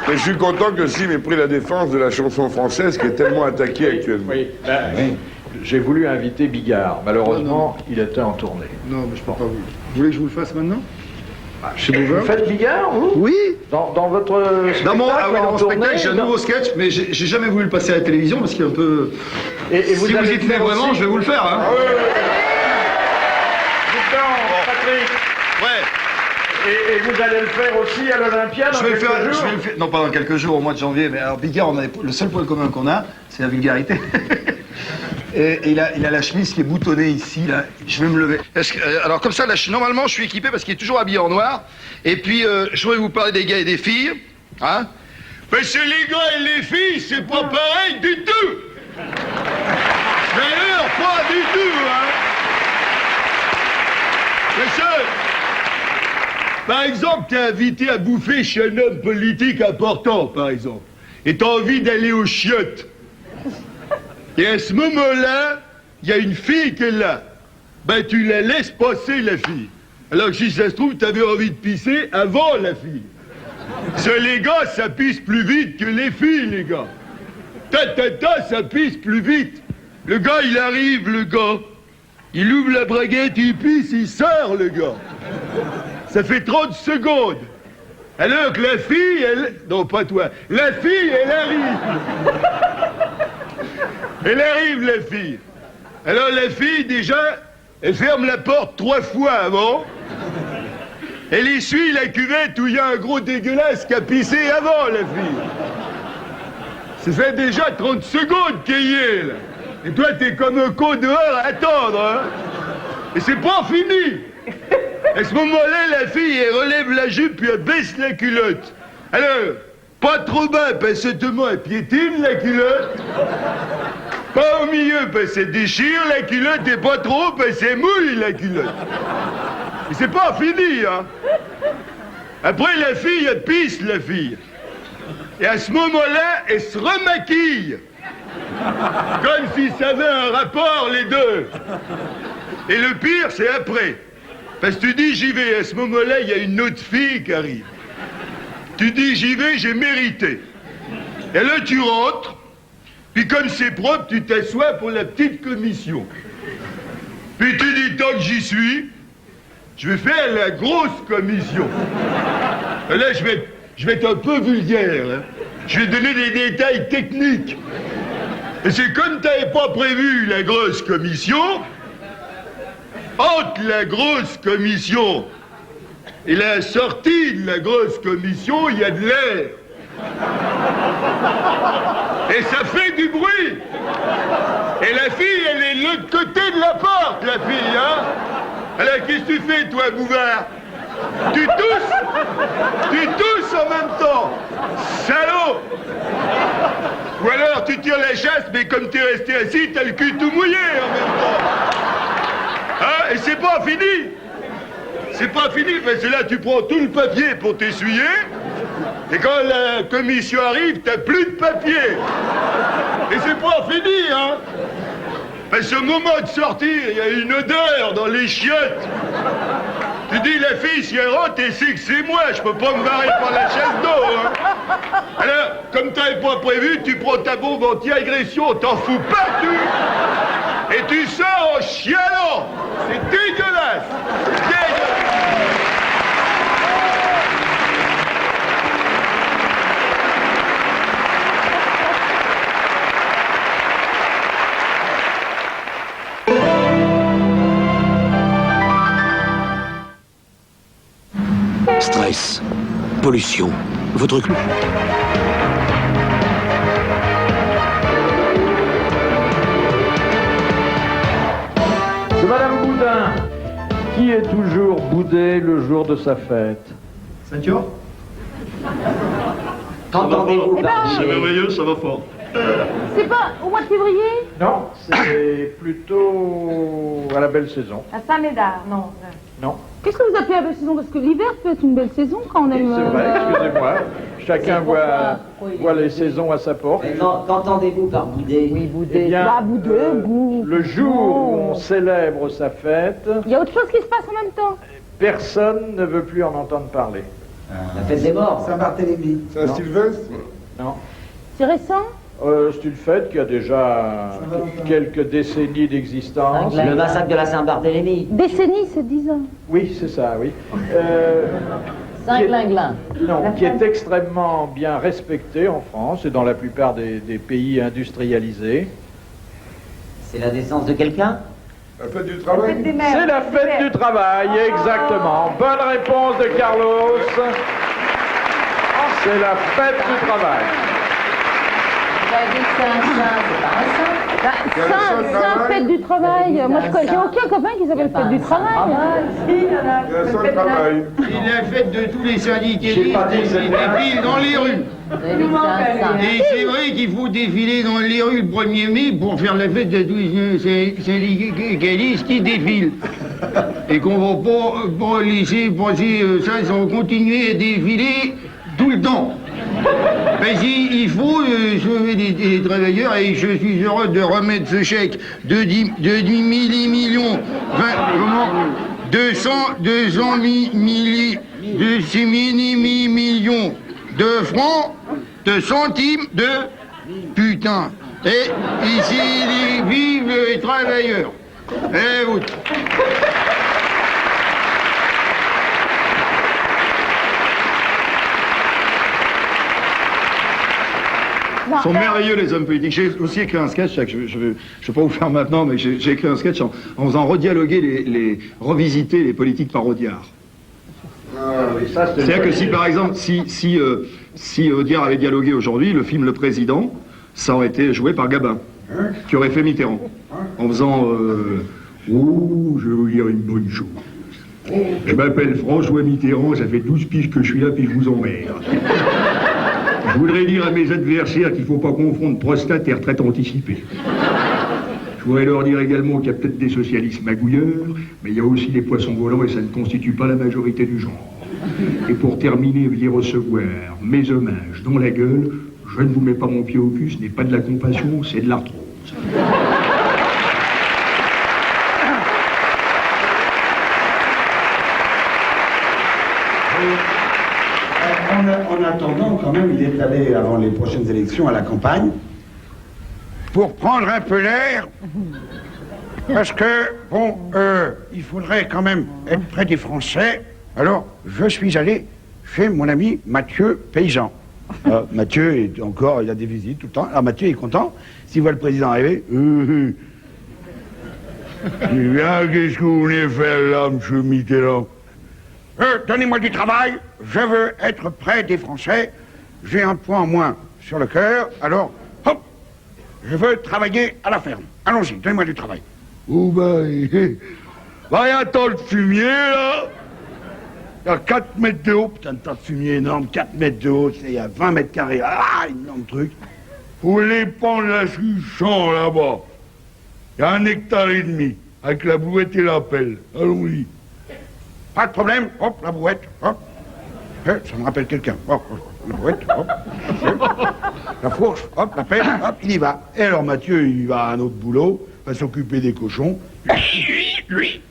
Mais je suis content que Sim ait pris la défense de la chanson française qui est tellement attaquée actuellement. Oui, j'ai voulu inviter Bigard. Malheureusement, il était en tournée. Non, mais je peux pas vous. Vous voulez que je vous le fasse maintenant? Chez Vous faites Bigard, vous? Oui. Dans votre spectacle Dans mon en tournée, spectacle, j'ai un nouveau sketch, mais j'ai jamais voulu le passer à la télévision parce qu'il est un peu. Et vous si vous allez y tenez faire vraiment, aussi je vais vous le faire. Hein. Dites donc, Patrick. Ouais. Et vous allez le faire aussi à l'Olympia dans quelques jours? Je vais le faire, non pas dans quelques jours, au mois de janvier, mais alors Bigard, le seul point commun qu'on a, c'est la vulgarité. Et il a la chemise qui est boutonnée ici, là. Je vais me lever. Alors comme ça, là, normalement, je suis équipé parce qu'il est toujours habillé en noir. Et puis, je voudrais vous parler des gars et des filles. Hein? Parce que les gars et les filles, c'est pas pareil du tout. Mais alors, pas du tout, hein. Monsieur, par exemple, t'es invité à bouffer chez un homme politique important, par exemple. Et t'as envie d'aller aux chiottes. Et à ce moment-là, il y a une fille qui est là. Ben, tu la laisses passer, la fille. Alors que si ça se trouve, t'avais envie de pisser avant la fille. Les gars, ça pisse plus vite que les filles, les gars. Ça pisse plus vite. Le gars, il arrive, le gars. Il ouvre la braguette, il pisse, il sort, le gars. Ça fait 30 secondes. Alors que la fille, elle... Non, pas toi. La fille, elle arrive. Elle arrive, la fille. Alors la fille, déjà, elle ferme la porte 3 fois avant. Elle essuie la cuvette où il y a un gros dégueulasse qui a pissé avant, la fille. Ça fait déjà 30 secondes qu'elle y est, là. Et toi, t'es comme un con dehors à attendre, hein. Et c'est pas fini. À ce moment-là, la fille, elle relève la jupe puis elle baisse la culotte. Alors, pas trop bas, parce que demain, elle piétine la culotte. Pas au milieu, parce que ça déchire la culotte, et pas trop, parce que ça mouille la culotte. Et c'est pas fini, hein. Après, la fille, elle pisse, la fille. Et à ce moment-là, elle se remaquille. Comme si ça avait un rapport, les deux. Et le pire, c'est après. Parce que tu dis, j'y vais. À ce moment-là, il y a une autre fille qui arrive. Tu dis, j'y vais, j'ai mérité. Et là, tu rentres. Puis comme c'est propre, tu t'assois pour la petite commission. Puis tu dis, tant que j'y suis, je vais faire la grosse commission. Et là, je vais être un peu vulgaire. Hein. Je vais donner des détails techniques. Et c'est comme tu n'avais pas prévu la grosse commission, entre la grosse commission et la sortie de la grosse commission, il y a de l'air. Et ça fait du bruit. Et la fille, elle est de l'autre côté de la porte, la fille, hein. Alors, qu'est-ce que tu fais, toi, Bouvard? Tu tousses en même temps. Salaud. Ou alors, tu tires la chasse, mais comme t'es resté assis, t'as le cul tout mouillé en même temps. Hein? Et c'est pas fini. C'est pas fini, parce que là, tu prends tout le papier pour t'essuyer. Et quand la commission arrive, t'as plus de papier. Et c'est pas fini, hein. Parce qu'au moment de sortir, il y a une odeur dans les chiottes. Tu dis, la fille, si elle rentre, elle sait que c'est moi. Je peux pas me barrer par la chaise d'eau, hein. Alors, comme t'avais pas prévu, tu prends ta bombe anti-agression, t'en fous pas, et tu sors en chialant. C'est dégueulasse. Stress, pollution, votre... C'est Madame Boudin qui est toujours boudée le jour de sa fête. Saint-Yor. Qu'entendez-vous par C'est boudet? merveilleux, ça va fort. C'est pas au mois de février? Non, c'est plutôt à la belle saison. À Saint-Médard, non. Non. Qu'est-ce que vous appelez la belle saison? Parce que l'hiver peut être une belle saison quand on aime... C'est vrai, excusez-moi. Chacun voit les saisons à sa porte. Qu'entendez-vous par boudet? Oui, boudet. Eh bien, Bah, boudet, goût. Le jour où on célèbre sa fête, Il y a autre chose qui se passe en même temps. personne ne veut plus en entendre parler. La fête des morts. Saint-Barthélemy. Saint-Sylvestre. Non. C'est récent? C'est une fête qui a déjà quelques décennies d'existence. Le massacre de la Saint-Barthélemy. Décennie, c'est 10 ans. Oui, c'est ça, oui. Saint-Glinglin. Non, qui est extrêmement bien respecté en France et dans la plupart des pays industrialisés. C'est la naissance de quelqu'un? La fête du travail. C'est la fête du travail, exactement. Bonne réponse de Carlos. C'est la fête du travail. Vous avez dit Saint-Saint, c'est pas un saint. Saint, fête du travail. Moi, j'ai aucun copain qui s'appelle fête du travail. La Saint Travail. C'est la fête de tous les syndicalistes qui défilent dans les rues. Vous avez dit Saint-Saint. Et c'est vrai qu'il faut défiler dans les rues le 1er mai pour faire la fête de tous les syndicalistes qui défilent. Et qu'on va pas laisser passer ça, ils vont continuer à défiler tout le temps. Mais il faut sauver les travailleurs et je suis heureux de remettre ce chèque de 10 millions, 200 millions de francs, de centimes de putain. Et ici, vive les travailleurs. Et vous. Ah, Non. Ils sont merveilleux, les hommes politiques. J'ai aussi écrit un sketch, là, que je vais pas vous faire maintenant, mais j'ai écrit un sketch en faisant redialoguer revisiter les politiques parodiards. C'est-à-dire que si, par exemple, si Audiard avait dialogué aujourd'hui, le film Le Président, ça aurait été joué par Gabin, qui aurait fait Mitterrand, en faisant oh, je vais vous dire une bonne chose. Je m'appelle François Mitterrand, ça fait 12 piges que je suis là, puis je vous emmerde. Je voudrais dire à mes adversaires qu'il ne faut pas confondre prostate et retraite anticipée. Je voudrais leur dire également qu'il y a peut-être des socialistes magouilleurs, mais il y a aussi des poissons volants et ça ne constitue pas la majorité du genre. Et pour terminer, veuillez recevoir mes hommages dans la gueule. Je ne vous mets pas mon pied au cul, ce n'est pas de la compassion, c'est de l'arthrose. En attendant, quand même, il est allé, avant les prochaines élections, à la campagne. Pour prendre un peu l'air, parce que, bon, il faudrait quand même être près des Français. Alors, je suis allé chez mon ami Mathieu Paysan. Mathieu est encore, il a des visites tout le temps. Alors Mathieu est content. S'il voit le président arriver, Bien, qu'est-ce que vous venez faire là, monsieur Mitterrand? Donnez-moi du travail, je veux être près des Français. J'ai un point en moins sur le cœur, alors, hop, je veux travailler à la ferme. Allons-y, donnez-moi du travail. Oh ben, il y a un tas de fumier, là. Il y a 4 mètres de haut. putain de tas de fumier énorme, 4 mètres de haut, il y a 20 mètres carrés. Ah, énorme truc. Pour les pendre la champ là-bas. Il y a 1,5 hectare, avec la brouette et la pelle. Allons-y. Pas de problème, hop, la brouette, hop. Ça me rappelle quelqu'un. Hop, la brouette, hop. La fourche, hop, la pelle, hop, il y va. Et alors Mathieu, il va à un autre boulot, va s'occuper des cochons. Lui.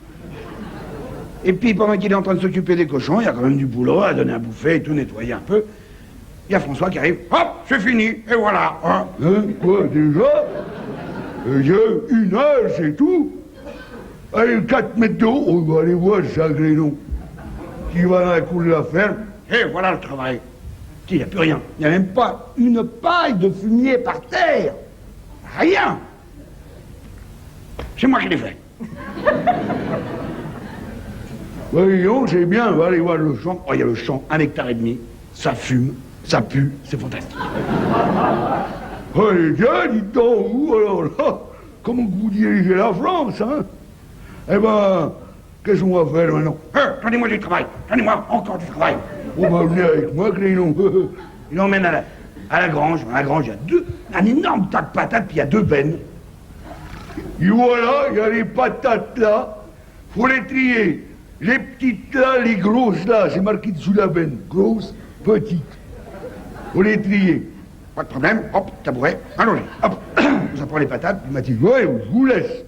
Et puis pendant qu'il est en train de s'occuper des cochons, il y a quand même du boulot à donner à bouffer et tout, nettoyer un peu. Il y a François qui arrive. Hop, c'est fini, et voilà. Hein. Quoi, déjà? Il y a 1 heure, c'est tout. Allez, 4 mètres de haut, on va aller voir ça, Grénon. Qui va dans la cour de la ferme. Et voilà le travail. Il n'y a plus rien. Il n'y a même pas une paille de fumier par terre. Rien. C'est moi qui l'ai fait. Voyons, c'est bien, on va aller voir le champ. Oh, il y a le champ, 1,5 hectare. Ça fume, ça pue, c'est fantastique. Oh, les gars, dites donc, où alors là? Comment vous dirigez la France, hein? Eh ben, qu'est-ce qu'on va faire maintenant? Donnez-moi du travail. Donnez-moi encore du travail. On va venir avec moi, Grénon. Il l'emmène à la grange. Dans la grange, il y a un énorme tas de patates, puis il y a 2 bennes. Et voilà, il y a les patates là. Faut les trier. Les petites là, les grosses là, c'est marqué dessous la benne. Grosses, petites. Faut les trier. Pas de problème. Hop, tabouret. Allons-y. Hop. Ça prend les patates, Il m'a dit, ouais, je vous laisse.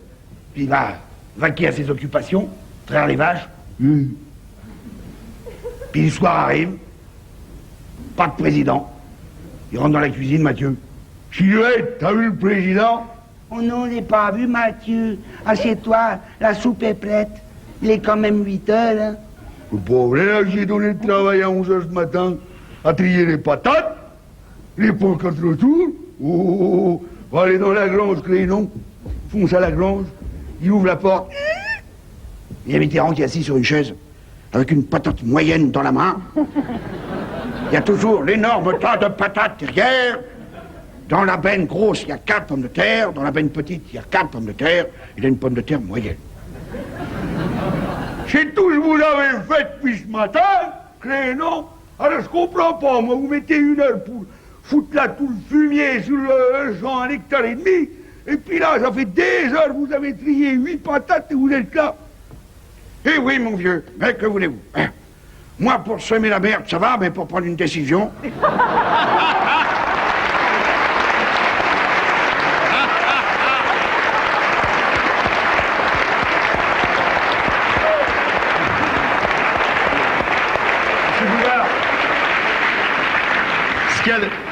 puis il va vaquer à ses occupations, traire les vaches. Puis le soir arrive, pas de président. Il rentre dans la cuisine, Mathieu. Silhouette, t'as vu le président? Oh non, je n'ai pas vu, Mathieu. Assieds-toi, la soupe est prête. Il est quand même 8 heures, hein. Le pauvre, là, j'ai donné le travail à 11 h ce matin, à trier les patates, les pots contre le tour. Oh, va aller dans la grange, Grénon. Fonce à la grange. Il ouvre la porte. Il y a Mitterrand qui est assis sur une chaise, avec une patate moyenne dans la main. Il y a toujours l'énorme tas de patates derrière. Dans la benne grosse, il y a 4 pommes de terre. Dans la benne petite, il y a 4 pommes de terre. Il a une pomme de terre moyenne. C'est tout ce que vous avez fait depuis ce matin, Grénon. Alors je comprends pas, moi, vous mettez 1 heure pour foutre là tout le fumier sur le champ 1,5 hectare. Et puis là, ça fait des heures que vous avez trié 8 patates et vous êtes là. Eh oui, mon vieux, mais que voulez-vous? Moi, pour semer la merde, ça va, mais pour prendre une décision...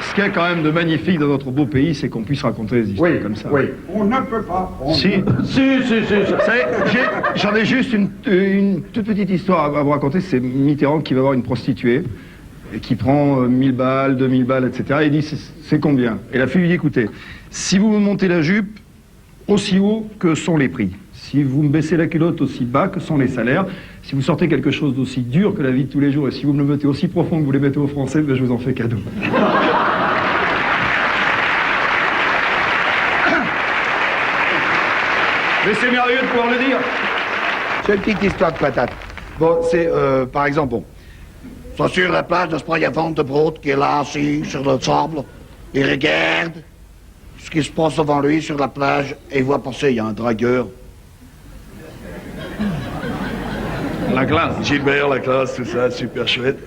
Ce qu'il y a quand même de magnifique dans notre beau pays, c'est qu'on puisse raconter des histoires comme ça. Oui, on ne peut pas. Si. J'en ai juste une toute petite histoire à vous raconter. C'est Mitterrand qui va voir une prostituée. et qui prend 1000 balles, 2000 balles, etc. Et il dit c'est combien? Et la fille lui dit écoutez, si vous me montez la jupe aussi haut que sont les prix, si vous me baissez la culotte aussi bas que sont les salaires, si vous sortez quelque chose d'aussi dur que la vie de tous les jours, et si vous me le mettez aussi profond que vous les mettez aux Français, ben je vous en fais cadeau. Mais c'est merveilleux de pouvoir le dire. C'est une petite histoire de patate. Bon, c'est, par exemple, bon. So, sur la plage, n'est-ce pas, il y a Van de Brood qui est là, assis sur le sable. Il regarde ce qui se passe devant lui sur la plage et il voit passer, il y a un dragueur. La classe, Gilbert, la classe, tout ça, super chouette.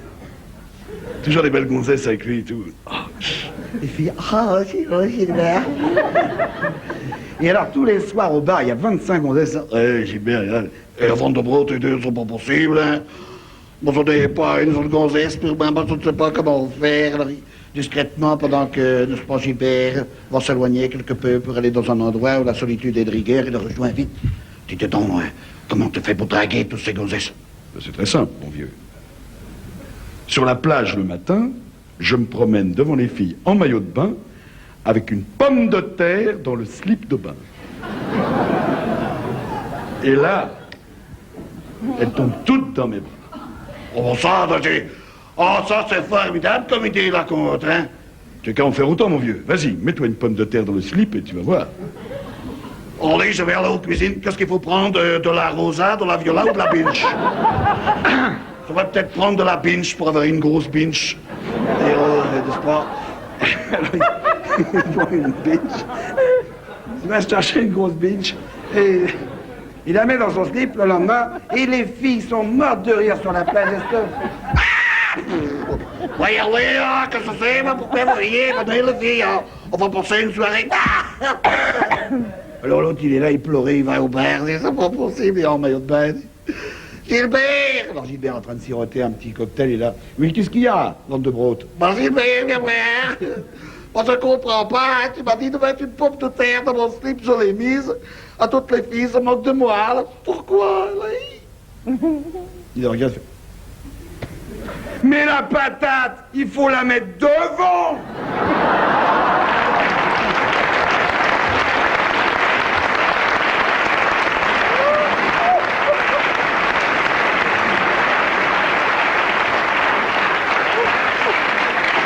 Toujours des belles gonzesses avec lui et tout. Oh. Les filles, ah, Gilbert. Et alors, tous les soirs au bar, il y a 25 gonzesses. Gilbert, et Van de Brood, les deux, c'est pas possible, hein. Moi, je n'ai pas une seule gonzesse, puis moi, je ne sais pas comment faire, alors, discrètement, pendant que, n'est-ce pas, Gilbert va s'éloigner quelque peu pour aller dans un endroit où la solitude est de rigueur, il le rejoint vite. Dis-toi donc, hein, comment tu fais pour draguer toutes ces gonzesses? C'est très simple, mon vieux. Sur la plage le matin, je me promène devant les filles en maillot de bain, avec une pomme de terre dans le slip de bain. Et là, elles tombent toutes dans mes bras. Oh, ça, c'est formidable comme idée, la contre, hein. Tu as qu'à en faire autant, mon vieux. Vas-y, mets-toi une pomme de terre dans le slip et tu vas voir. Allez, je vais aller aux cuisines. Qu'est-ce qu'il faut prendre? De la rosa, de la viola ou de la binge? Je vais peut-être prendre de la binge pour avoir une grosse binge. Et n'est-ce pas? Il prend une binge. Il va chercher une grosse binge. Et il la met dans son slip le lendemain. Et les filles sont mortes de rire sur la plage. Voyez, là, qu'est-ce que c'est? Pourquoi vous riez? Les filles, hein? On va passer une soirée. Alors l'autre, il est là, il pleurait, il va au bar. C'est pas possible, il est en maillot de bain. Gilbert! Alors Gilbert est en train de siroter un petit cocktail, il est là. Oui, qu'est-ce qu'il y a, Van de Brood? Ben Gilbert, viens voir. Moi, je comprends pas, hein. Tu m'as dit de mettre une pomme de terre dans mon slip, je l'ai mise. À toutes les filles, ça manque de moi, là. Pourquoi, là? Il regarde. Mais la patate, il faut la mettre devant!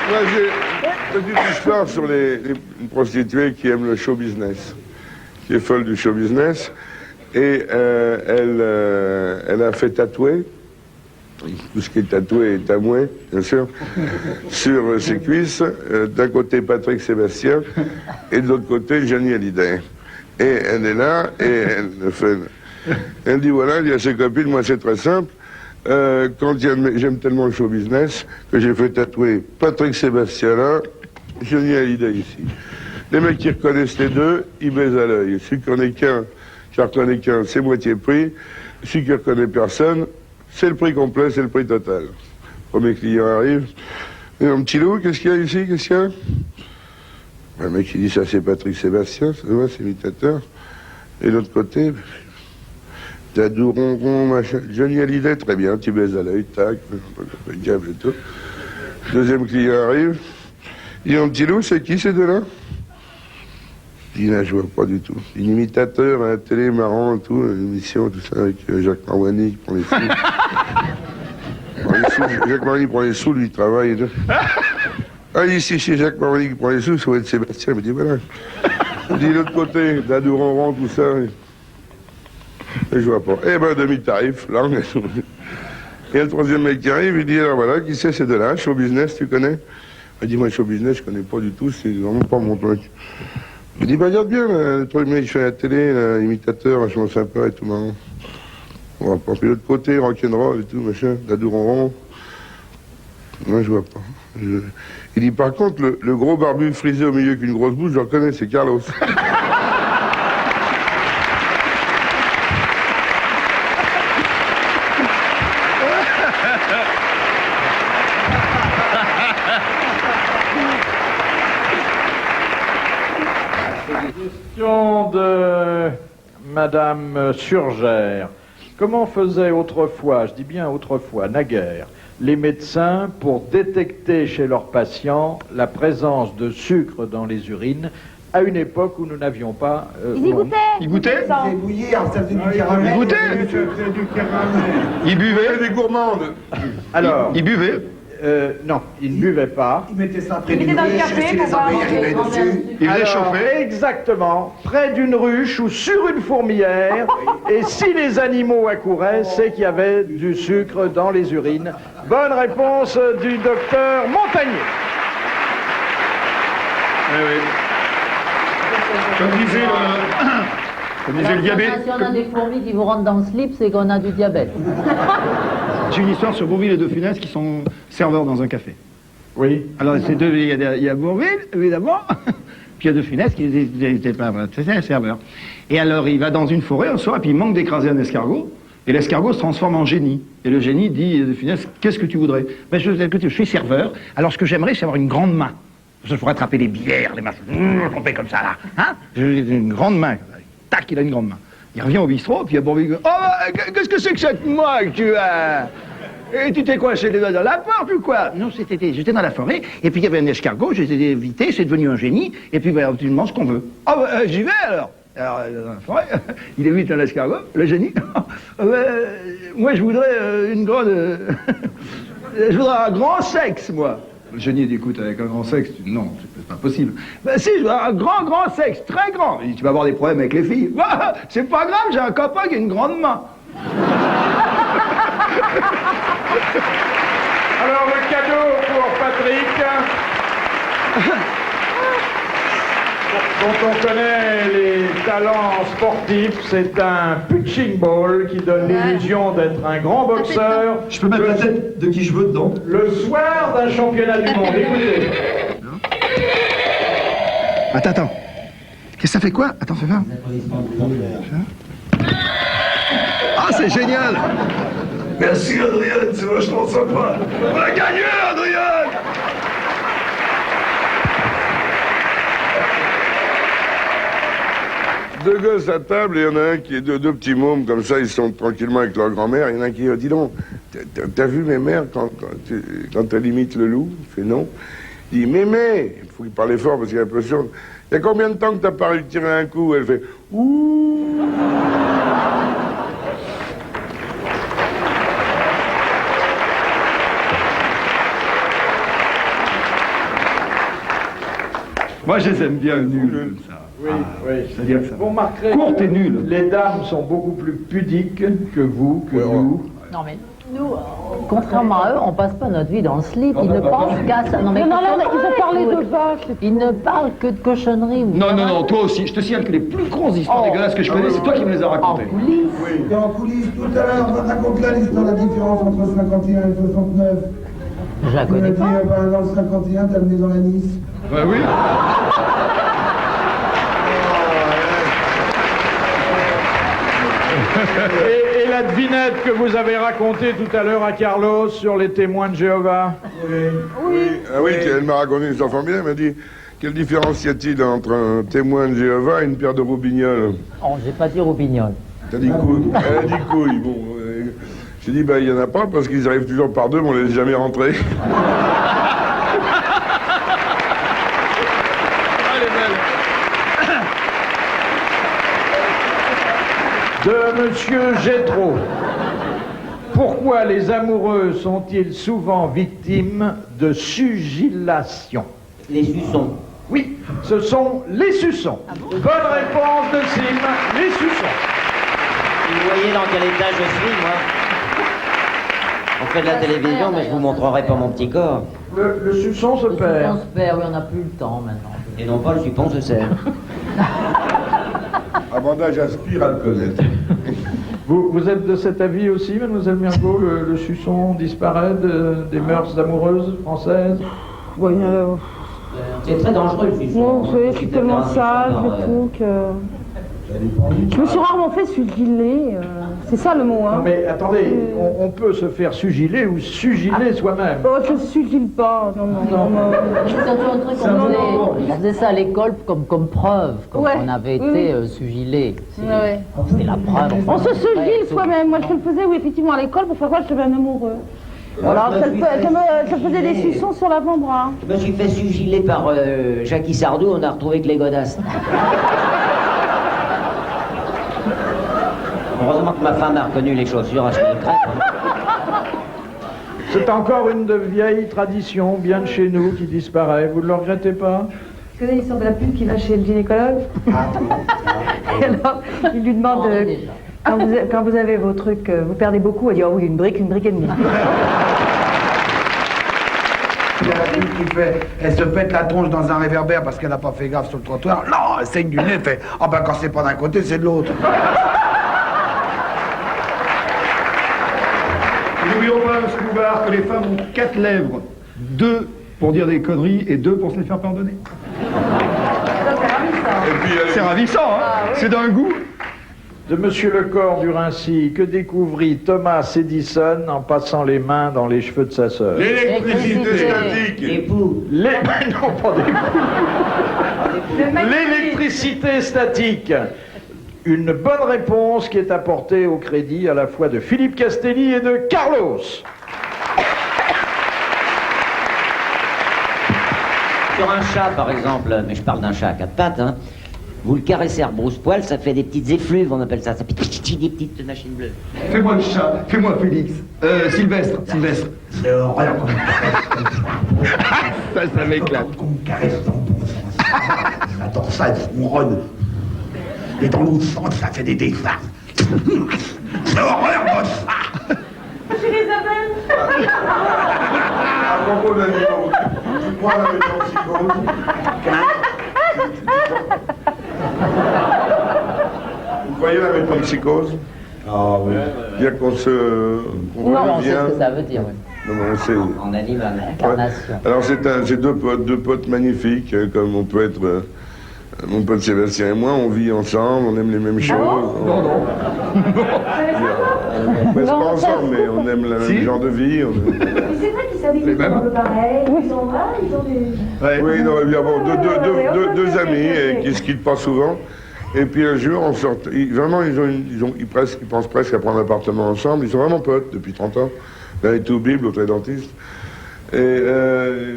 Moi, j'ai une petite histoire sur une prostituée qui aime le show business, qui est folle du show business, et elle a fait tatouer, tout ce qui est tatoué est amoué, bien sûr, sur ses cuisses, d'un côté Patrick Sébastien, et de l'autre côté Johnny Hallyday. Et elle est là, et elle dit voilà, il y a ses copines, moi c'est très simple. Quand j'aime tellement le show business que j'ai fait tatouer Patrick Sébastien là, Johnny Hallyday ici. Les mecs qui reconnaissent les deux, ils baisent à l'œil. Celui qui reconnaît qu'un, c'est moitié prix. Celui qui reconnaît personne, c'est le prix complet, c'est le prix total. Premier client arrive. Et un petit loup, qu'est-ce qu'il y a ici? Qu'est-ce qu'il y a? Le mec il dit ça c'est Patrick Sébastien, c'est imitateur. Et de l'autre côté, Dadou, ronron, machin. Johnny Hallyday, très bien, tu baises à l'œil, tac, câble et tout. Deuxième client arrive. Il dit, un petit loup, c'est qui ces deux-là? Il dit, là, je vois pas du tout. Une imitateur à la télé, marrant et tout, une émission, tout ça, avec Jacques Marwani qui prend les sous. Jacques Marwani prend les sous, lui, il travaille et tout. Ah, ici, chez Jacques Marwani qui prend les sous, ça va être Sébastien. Il me dit, voilà. Il dit, l'autre côté, Dadou, ronron, tout ça. Et je vois pas. Eh ben, demi-tarif, là, on est... Et le troisième mec qui arrive, il dit, alors voilà, qui c'est ces deux-là? Show business, tu connais? Il dit, moi, show business, je connais pas du tout, c'est vraiment pas mon truc. Il dit, bah, regarde bien, là, le premier mec qui fait à la télé, l'imitateur, vachement sympa et tout marrant. On va pas. Puis l'autre côté, rock'n'roll et tout, machin, Dadou ronron. Moi, je vois pas. Il dit, par contre, le gros barbu frisé au milieu qu'une grosse bouche, je le reconnais, c'est Carlos. Question de Madame Surgère. Comment faisait autrefois, je dis bien autrefois, naguère, les médecins pour détecter chez leurs patients la présence de sucre dans les urines à une époque où nous n'avions pas... Ils y goûtaient. Il goûtait C'est bouilli, alors ça faisait du caramel. Il goûtait. Il buvait. Des gourmandes. Alors, Il buvait. non, ils ne buvaient pas. Ils mettaient ça près Ils du mettaient dans le ruche, café si pour les voir abeilles manger. arrivaient dessus. Il faisait Alors, chauffer. exactement, près d'une ruche ou sur une fourmilière. Et si les animaux accouraient, c'est qu'il y avait du sucre dans les urines. Bonne réponse du docteur Montagnier. Comme disait le diabète. Si on a des fourmis qui vous rentrent dans le slip, c'est qu'on a du diabète. J'ai une histoire sur Bourville et De Funès qui sont serveurs dans un café. Oui. Alors, c'est deux, il y a Bourville, évidemment, puis il y a De Funès qui était pas c'était un serveur. Et alors, il va dans une forêt un soir, et puis il manque d'écraser un escargot, et l'escargot se transforme en génie. Et le génie dit à De Funès, qu'est-ce que tu voudrais? Ben, je suis serveur, alors ce que j'aimerais, c'est avoir une grande main. Je pourrais attraper les bières, les machins, on fait comme ça, là. Hein? J'ai une grande main. Tac, il a une grande main. Il revient au bistrot, puis il y a Bourville, oh, qu'est-ce que c'est que cette main que tu as? Et tu t'es coincé les doigts dans la porte ou quoi? Non, j'étais dans la forêt, et puis il y avait un escargot, j'ai été évité, c'est devenu un génie, et puis ben, tu demandes ce qu'on veut. Ah ben, j'y vais alors. Alors, dans la forêt, il évite un escargot, le génie. Moi, je voudrais une grande... je voudrais un grand sexe, moi. Le génie dit, écoute, avec un grand sexe, non, c'est pas possible. Ben si, je veux un grand sexe, très grand. Il dit, tu vas avoir des problèmes avec les filles. Bah, c'est pas grave, j'ai un copain qui a une grande main. Alors, le cadeau pour Patrick, dont on connaît les talents sportifs, c'est un punching ball qui donne l'illusion d'être un grand boxeur. Je peux mettre la tête de qui je veux dedans. Le soir d'un championnat du monde, écoutez. Attends. Qu'est-ce que ça fait quoi? Attends, fais voir. Ah, c'est génial! Merci, Adrien, c'est vachement sympa. On a gagné, Adrien! Deux gosses à table, et il y en a un qui est deux petits mômes, comme ça, ils sont tranquillement avec leur grand-mère. Il y en a un qui dit, dis donc, t'as vu mes mères quand elle imite le loup? Il fait non. Il dit, mémé, il faut qu'il parle fort parce qu'il est un peu sourd. Il y a combien de temps que t'as pas réussi à tirer un coup? Elle fait, ouh. Moi, je les aime bien nuls, comme ça. Oui, oui. C'est-à-dire ça. Vous remarquerez Courte que et nulle. les dames sont beaucoup plus pudiques que vous, que nous. Non mais nous, contrairement à eux, on passe pas notre vie dans le slip. Ils ne pensent qu'à ça. Non mais Non, ils ont parlé de vaches. Ils ne parlent que de cochonneries. Non, toi aussi. Je te signale que les plus grosses histoires dégueulasses que je connais, c'est toi qui me les as racontées. En coulisses. Et en coulisses, tout à l'heure, raconte-la l'histoire, la différence entre 51 et 69. Je la connais pas. Par exemple, 51, t'as venu dans la Nice. Ouais, oui. Et la devinette que vous avez racontée tout à l'heure à Carlos sur les témoins de Jéhovah. Oui. Ah oui, elle m'a raconté une histoire formidable. Elle m'a dit, quelle différence y a-t-il entre un témoin de Jéhovah et une paire de roubignoles? Oh, j'ai pas dit roubignoles. T'as dit couilles. Elle a dit couilles. Bon, j'ai dit, il y en a pas parce qu'ils arrivent toujours par deux, mais on les laisse jamais rentrer. De Monsieur Gétraud. Pourquoi les amoureux sont-ils souvent victimes de sugillation? Les suçons. Oui, ce sont les suçons. Bonne réponse de Sim, les suçons. Vous voyez dans quel état je suis, moi? On fait de la télévision, mais je vous montrerai pas mon petit corps. Le suçon se perd. On se perd, oui, on n'a plus le temps maintenant. Et non pas le supon se sert. Amanda, j'aspire à le connaître. Vous êtes de cet avis aussi, mademoiselle Mirbeau, le suçon disparaît des mœurs amoureuses françaises? Oui, C'est très dangereux le suçon. non, je suis tellement sage et tout que... Je me suis rarement fait sugiler, c'est ça le mot, hein. Non mais attendez, on peut se faire sugiler ou sugiler soi-même. Oh, je ne sugile pas, non. C'est un truc on faisait ça à l'école comme preuve, comme on avait été sugilé. C'était la preuve. On se sugile soi-même. Moi, je le faisais, oui, effectivement, à l'école, pour faire quoi je devais un amoureux. Alors, ça faisait des suçons sur l'avant-bras. Je me suis fait sugiler par Jackie Sardou, on a retrouvé que les godasses. Heureusement que ma femme a reconnu les chaussures à ce crêpe. C'est encore une de vieilles traditions, bien de chez nous, qui disparaît. Vous ne le regrettez pas? Vous connaissez l'histoire de la pute qui va chez le gynécologue? Et alors, il lui demande, quand vous avez vos trucs, vous perdez beaucoup? Elle dit, oh oui, une brique et demie. Il y a la fille qui fait, elle se pète la tronche dans un réverbère parce qu'elle n'a pas fait gaffe sur le trottoir. Non, elle saigne du nez, elle fait, ah ben quand c'est pas d'un côté, c'est de l'autre. N'oublions pas, M. Bouvard, que les femmes ont 4 lèvres. 2 pour dire des conneries et 2 pour se les faire pardonner. C'est ravissant, hein? C'est d'un goût. De Monsieur Lecor du Rincy, que découvrit Thomas Edison en passant les mains dans les cheveux de sa sœur? L'électricité statique. L'époux. Non, pas d'époux. L'électricité statique. Une bonne réponse qui est apportée au crédit à la fois de Philippe Castelli et de Carlos. Sur un chat, par exemple, mais je parle d'un chat à 4 pattes, hein, vous le caressez à rebrousse-poil, ça fait des petites effluves, on appelle ça. Ça fait des petites machines bleues. Fais-moi le chat, fais-moi Félix. Sylvestre. C'est horreur. Ça m'éclate. On me caresse dans le bon sens. La dorsale ronronne. Et dans l'autre sens, ça fait des dessins. C'est horreur, bon ça. Chérie Isabelle. À propos de la tu crois à la métempsycose? Vous croyez à la métempsychose? Ah oui. Dire qu'on se... Non, c'est ce que ça veut dire, oui. Non, c'est... En animal. Incarnation. Alors c'est deux potes magnifiques, comme on peut être... mon pote Sébastien et moi, on vit ensemble, on aime les mêmes choses. Non. On reste pas ensemble, mais on aime le même genre de vie. Mais c'est vrai qu'ils s'habillent tous un peu pareil. Ils sont là, ils ont des... Oui, non, bien bon, deux amis qui se quittent pas souvent. Et puis un jour, on sort. Vraiment, ils pensent presque à prendre un appartement ensemble. Ils sont vraiment potes depuis 30 ans. L'un est tout bible, l'autre est dentiste. Et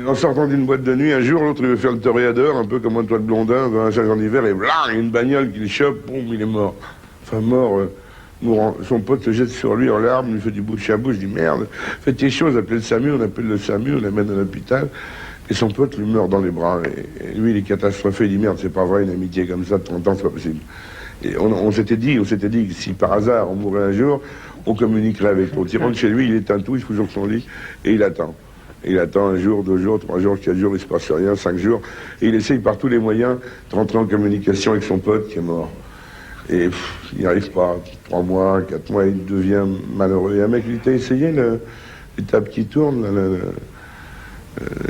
en sortant d'une boîte de nuit, un jour, l'autre il veut faire le toréador, un peu comme Antoine Blondin, dans un change en hiver, et blam, il y a une bagnole qui le chope, boum, il est mort. Enfin, mort, mourant. Son pote se jette sur lui en larmes, lui fait du bouche à bouche, dit merde, faites tes choses, appelez le SAMU, on appelle le SAMU, on l'amène à l'hôpital. Et son pote lui meurt dans les bras. Et lui, il est catastrophé, il dit merde, c'est pas vrai, une amitié comme ça de 30 ans, c'est pas possible. Et on s'était dit que si par hasard on mourait un jour, on communiquerait avec l'autre. Il rentre chez lui, il éteint tout, il se couche sur son lit, et il attend. Et il attend 1 jour, 2 jours, 3 jours, 4 jours, il se passe rien, 5 jours. Et il essaye par tous les moyens de rentrer en communication avec son pote qui est mort. Et il n'y arrive pas. 3 mois, 4 mois, il devient malheureux. Et un mec, il t'a essayé l'étape qui tourne,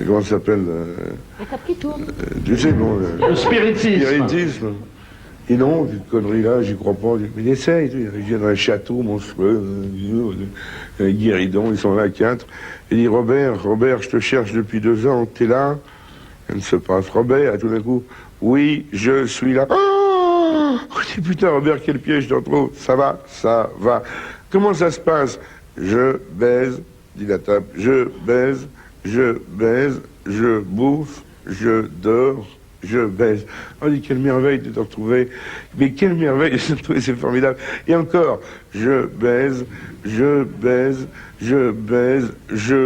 comment ça s'appelle L'étape qui tourne. Tu sais, bon... Le spiritisme. Et non, cette connerie-là, j'y crois pas. Mais il essaye, il vient dans un château monstrueux, un guéridon, ils sont là à 4. Il dit, Robert, je te cherche depuis 2 ans, t'es là? Rien ne se passe. Robert, et tout d'un coup, oui, je suis là. Oh, je dis, putain, Robert, quel piège dans trop. Ça va. Comment ça se passe? Je baise, dit la table, je baise, je bouffe, je dors, je baise. On dit, quelle merveille de te retrouver. Mais quelle merveille de te retrouver, c'est formidable. Et encore, je baise, je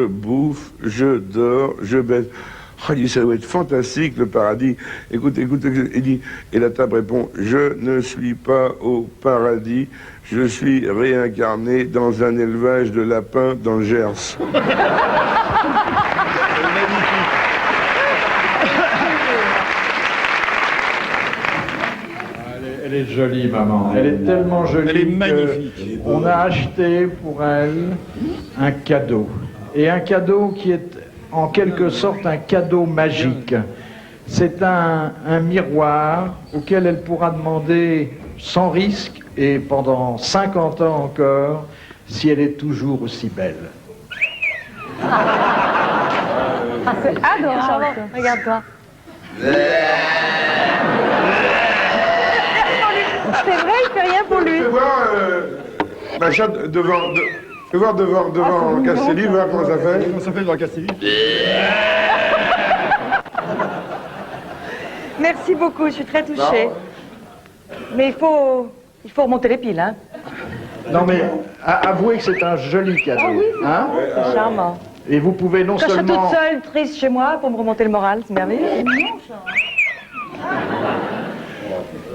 bouffe, je dors, je baise. Oh, il dit, ça doit être fantastique, le paradis. Écoute, il dit, et la table répond, je ne suis pas au paradis, je suis réincarné dans un élevage de lapins dans le Gers. Elle est jolie, maman. Elle est tellement jolie. Elle est magnifique. On a acheté pour elle un cadeau. Et un cadeau qui est en quelque sorte un cadeau magique. C'est un miroir auquel elle pourra demander sans risque et pendant 50 ans encore si elle est toujours aussi belle. Ah, c'est adorable. Regarde-toi. C'est vrai, il fait rien pour lui. Tu vois, ma chatte devant... Je vais voir devant Castelli, voir comment ça fait. Comment ça fait devant Castelli? Merci beaucoup, je suis très touchée. Mais il faut remonter les piles, hein. Non mais, avouez que c'est un joli cadeau. Ah oui, hein? c'est charmant. Et vous pouvez non Quand je suis seulement... toute seule, triste chez moi, pour me remonter le moral, c'est merveilleux.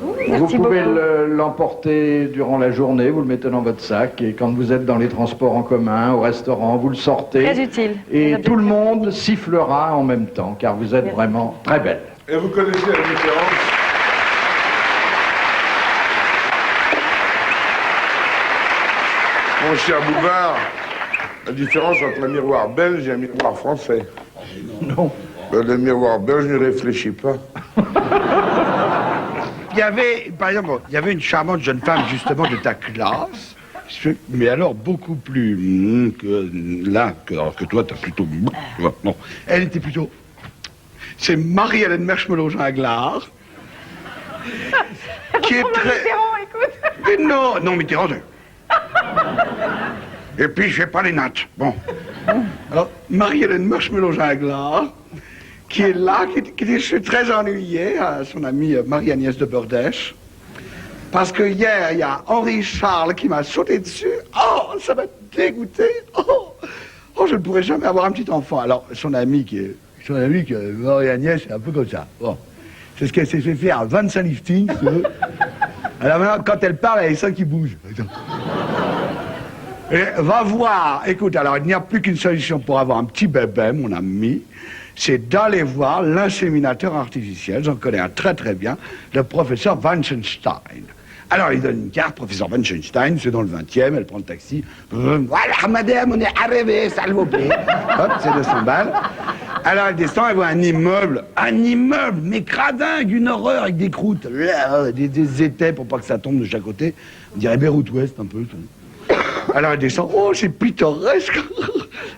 Vous Merci pouvez beaucoup. l'emporter durant la journée, vous le mettez dans votre sac, et quand vous êtes dans les transports en commun, au restaurant, vous le sortez. Très utile. Et tout le monde sifflera en même temps, car vous êtes vraiment très belle. Et vous connaissez la différence? Mon cher Bouvard, la différence entre un miroir belge et un miroir français. Non. Le miroir belge ne réfléchit pas. Il y avait, par exemple, il y avait une charmante jeune femme, justement, de ta classe, mais alors beaucoup plus que là, alors que toi, t'as plutôt... Non, elle était plutôt... C'est Marie-Hélène Merschmelot-Ginglar, qui est très... Mitterrand, écoute. Mais non, Mitterrand... Et puis, je fais pas les nattes. Bon. Alors, Marie-Hélène Merschmelot-Ginglar, qui est là, qui est très ennuyée à son amie Marie-Agnès de Bordèche. Parce que hier, il y a Henri Charles qui m'a sauté dessus. Oh, ça m'a dégoûté. Oh, je ne pourrais jamais avoir un petit enfant. Alors, son amie, Marie-Agnès, c'est un peu comme ça. Bon. C'est ce qu'elle s'est fait faire à 25 liftings. Alors maintenant, quand elle parle, elle a les seins qui bougent. Et va voir. Écoute, alors, il n'y a plus qu'une solution pour avoir un petit bébé, mon ami. C'est d'aller voir l'inséminateur artificiel. J'en connais un très très bien, le professeur Wanchenstein. Alors, il donne une carte, professeur Wanchenstein, c'est dans le 20e, elle prend le taxi. Voilà, madame, on est arrivé, s'il vous plaît. Hop, c'est 200 balles. Alors, elle descend, elle voit un immeuble, mais cradingue, une horreur, avec des croûtes, des étais pour pas que ça tombe de chaque côté. On dirait Beyrouth Ouest, un peu. Alors, elle descend, oh, c'est pittoresque.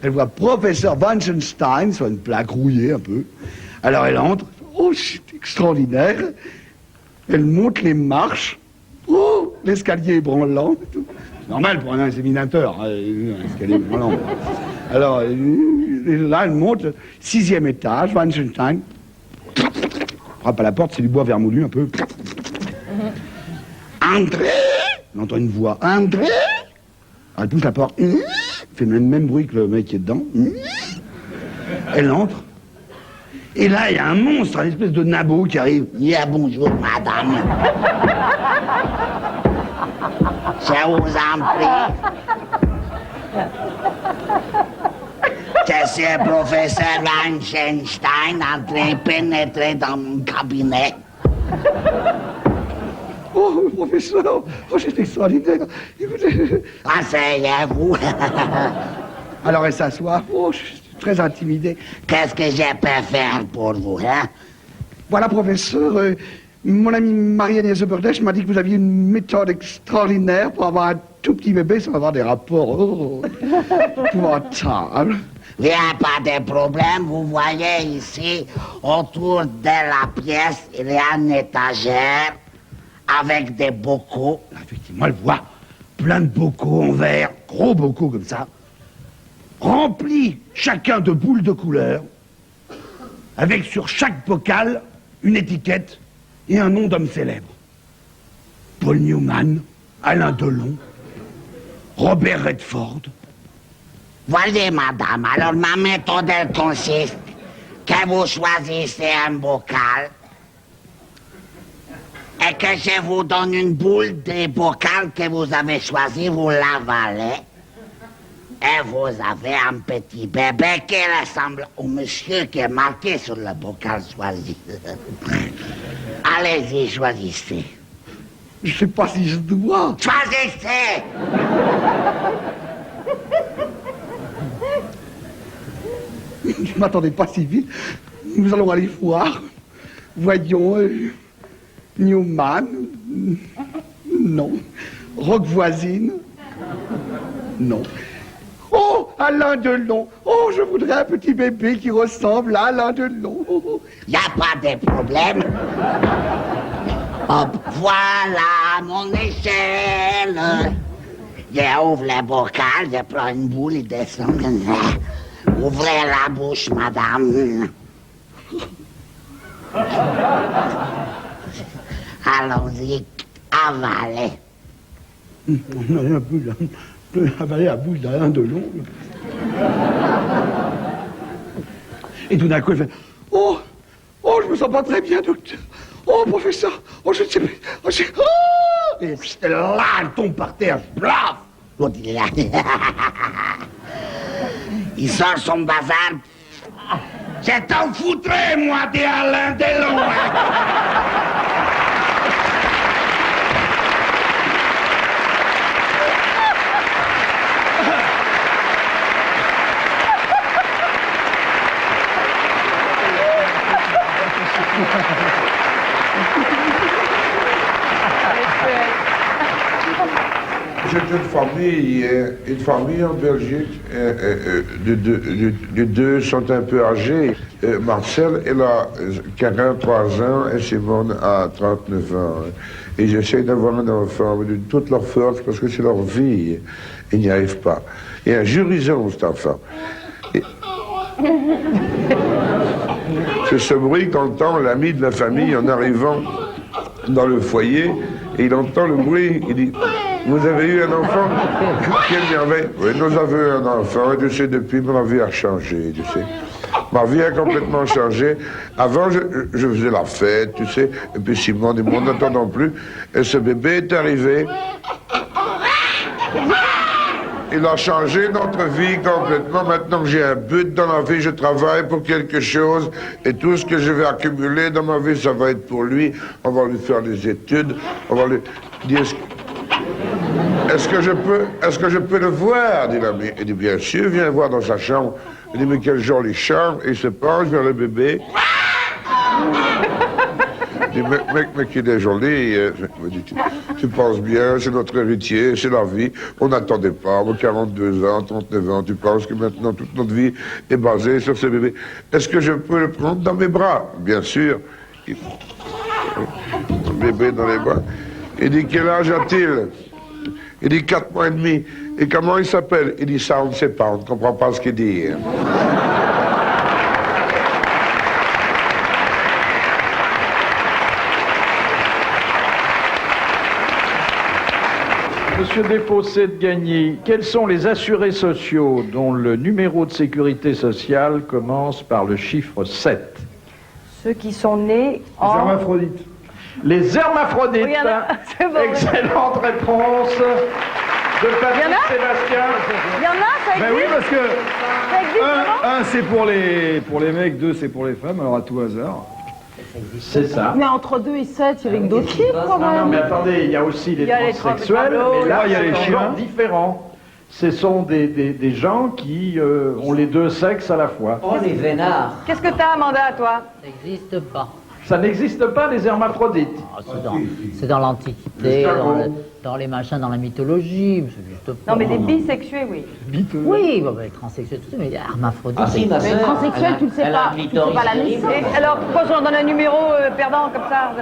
Elle voit professeur Wanchenstein sur une plaque rouillée un peu. Alors, elle entre, oh, c'est extraordinaire. Elle monte les marches. Oh, l'escalier est branlant. C'est normal pour un inséminateur, hein, un escalier branlant. Alors, là, elle monte, 6e étage, Wanchenstein. Frappe à la porte, c'est du bois vermoulu un peu. André! On entend une voix. André! Alors, elle pousse la porte. Fait le même bruit que le mec qui est dedans. Elle entre. Et là, il y a un monstre, une espèce de nabot qui arrive. Bonjour, madame. Je vous en prie. Je suis le professeur Wanchenstein en train de pénétrer dans mon cabinet. Oh, professeur, oh, c'est extraordinaire. Asseyez-vous. Alors, elle s'assoit. Oh, je suis très intimidé. Qu'est-ce que je peux faire pour vous, hein? Voilà, professeur, mon ami Marie-Agnès de Bordèche m'a dit que vous aviez une méthode extraordinaire pour avoir un tout petit bébé sans avoir des rapports épouvantables. Il n'y a pas de problème. Vous voyez ici, autour de la pièce, il y a une étagère avec des bocaux. Effectivement, elle voit plein de bocaux en verre, gros bocaux comme ça, remplis chacun de boules de couleur, avec sur chaque bocal une étiquette et un nom d'homme célèbre. Paul Newman, Alain Delon, Robert Redford. Voyez, madame, alors ma méthode, elle consiste que vous choisissez un bocal et que je vous donne une boule des bocals que vous avez choisi, vous l'avalez et vous avez un petit bébé qui ressemble au monsieur qui est marqué sur le bocal choisi. Allez-y, choisissez. Je sais pas si je dois. Choisissez! Je m'attendais pas si vite. Nous allons aller voir. Voyons, Newman. Non. Roque voisine. Non. Oh, Alain Delon. Oh, je voudrais un petit bébé qui ressemble à Alain Delon. Y a pas de problème. Hop, voilà mon échelle. Il ouvre le bocal, il prend une boule, il descend. Ouvrez la bouche, madame. Allons-y, avalez. On a plus avaler la bouche d'un de long. Et tout d'un coup, il fait oh, je me sens pas très bien, docteur. Oh, professeur, oh, je ne sais plus. Oh, Et là, elle tombe par terre, blaf. L'autre, il est là. Il sort son bazar. Je t'en foutrais, moi, des Alain Delon. J'ai une famille en Belgique. Les deux sont un peu âgés. Marcel, elle a 43 ans et Simone a 39 ans. Et j'essaie d'avoir un enfant de toute leur force parce que c'est leur vie. Ils n'y arrivent pas. Et un jour, ils ont cet enfant. C'est ce bruit qu'entend l'ami de la famille en arrivant dans le foyer. Et il entend le bruit. Il dit... Vous avez eu un enfant? Quelle merveille! Oui, nous avons eu un enfant, et tu sais, depuis, ma vie a changé, tu sais. Ma vie a complètement changé. Avant, je faisais la fête, tu sais, et puis Simone et moi n'entendons plus. Et ce bébé est arrivé. Il a changé notre vie complètement. Maintenant que j'ai un but dans la vie, je travaille pour quelque chose, et tout ce que je vais accumuler dans ma vie, ça va être pour lui. On va lui faire des études, on va lui dire... Est-ce que je peux le voir, dit l'ami. Il dit, bien sûr, viens voir dans sa chambre. Il dit, mais quel joli charme. Et il se penche vers le bébé. Il dit, mais qu'il est joli. Tu penses bien, c'est notre héritier, c'est la vie. On n'attendait pas, 42 ans, 39 ans. Tu penses que maintenant, toute notre vie est basée sur ce bébé. Est-ce que je peux le prendre dans mes bras? Bien sûr. Le bébé dans les bras. Il dit, quel âge a-t-il? Il dit 4 mois et demi. Et comment il s'appelle? Il dit ça, on ne sait pas, on ne comprend pas ce qu'il dit. Monsieur Desfossés de Gagny, quels sont les assurés sociaux dont le numéro de sécurité sociale commence par le chiffre 7? Ceux qui sont nés en... Les hermaphrodites. Les hermaphrodites. Oui, c'est bon, excellente réponse de Patrick Sébastien. Il y en a, ça existe. Ben oui, parce que Ça existe vraiment un c'est pour les mecs, 2 c'est pour les femmes, alors à tout hasard. C'est ça. Mais entre 2 et 7, il y avait que d'autres chiffres quand même. Non, mais attendez, il y a aussi les transsexuels, mais là, il y a les chiens différents. Ce sont des gens qui ont les deux sexes à la fois. Oh, les vénards. Qu'est-ce que t'as, Amanda, toi? Ça n'existe pas. Ça n'existe pas, les hermaphrodites. Ah, c'est dans l'Antiquité, dans les machins, dans la mythologie. Non, mais des bisexués, oui. Oui, bon, les transsexuels, tout ça, mais les hermaphrodites. Ah si, ma Mais sœur, transsexuel, tu le sais elle a pas. un Tu sais clitoris pas la terrible. naissance. Et alors, pourquoi j'en donne un numéro perdant comme ça,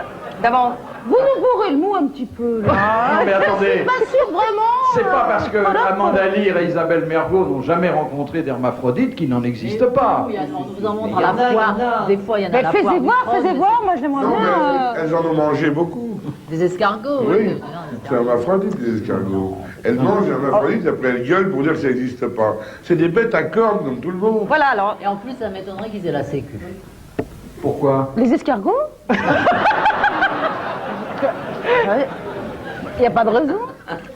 d'avance? Vous nous bourrez le mou un petit peu, là. Ah, mais attendez. Je suis pas sûre, vraiment. C'est pas parce que Voilà. Amanda Lear et Isabelle Mergo n'ont jamais rencontré d'hermaphrodites qu'ils n'en existent pas. Oui, on vous en montre à la foire. Des fois, il y en a à Mais la faites foire. voir, moi je l'aimerais Non, bien. mais elles en ont mangé beaucoup. Des escargots, Oui, c'est hermaphrodite, les escargots. Elles mangent hermaphrodite, après elles gueulent pour dire que ça n'existe pas. C'est des bêtes à cornes, comme tout le monde. Voilà, alors. Et en plus, ça m'étonnerait qu'ils aient la sécu. Pourquoi? Les escargots? Il n'y a pas de raison.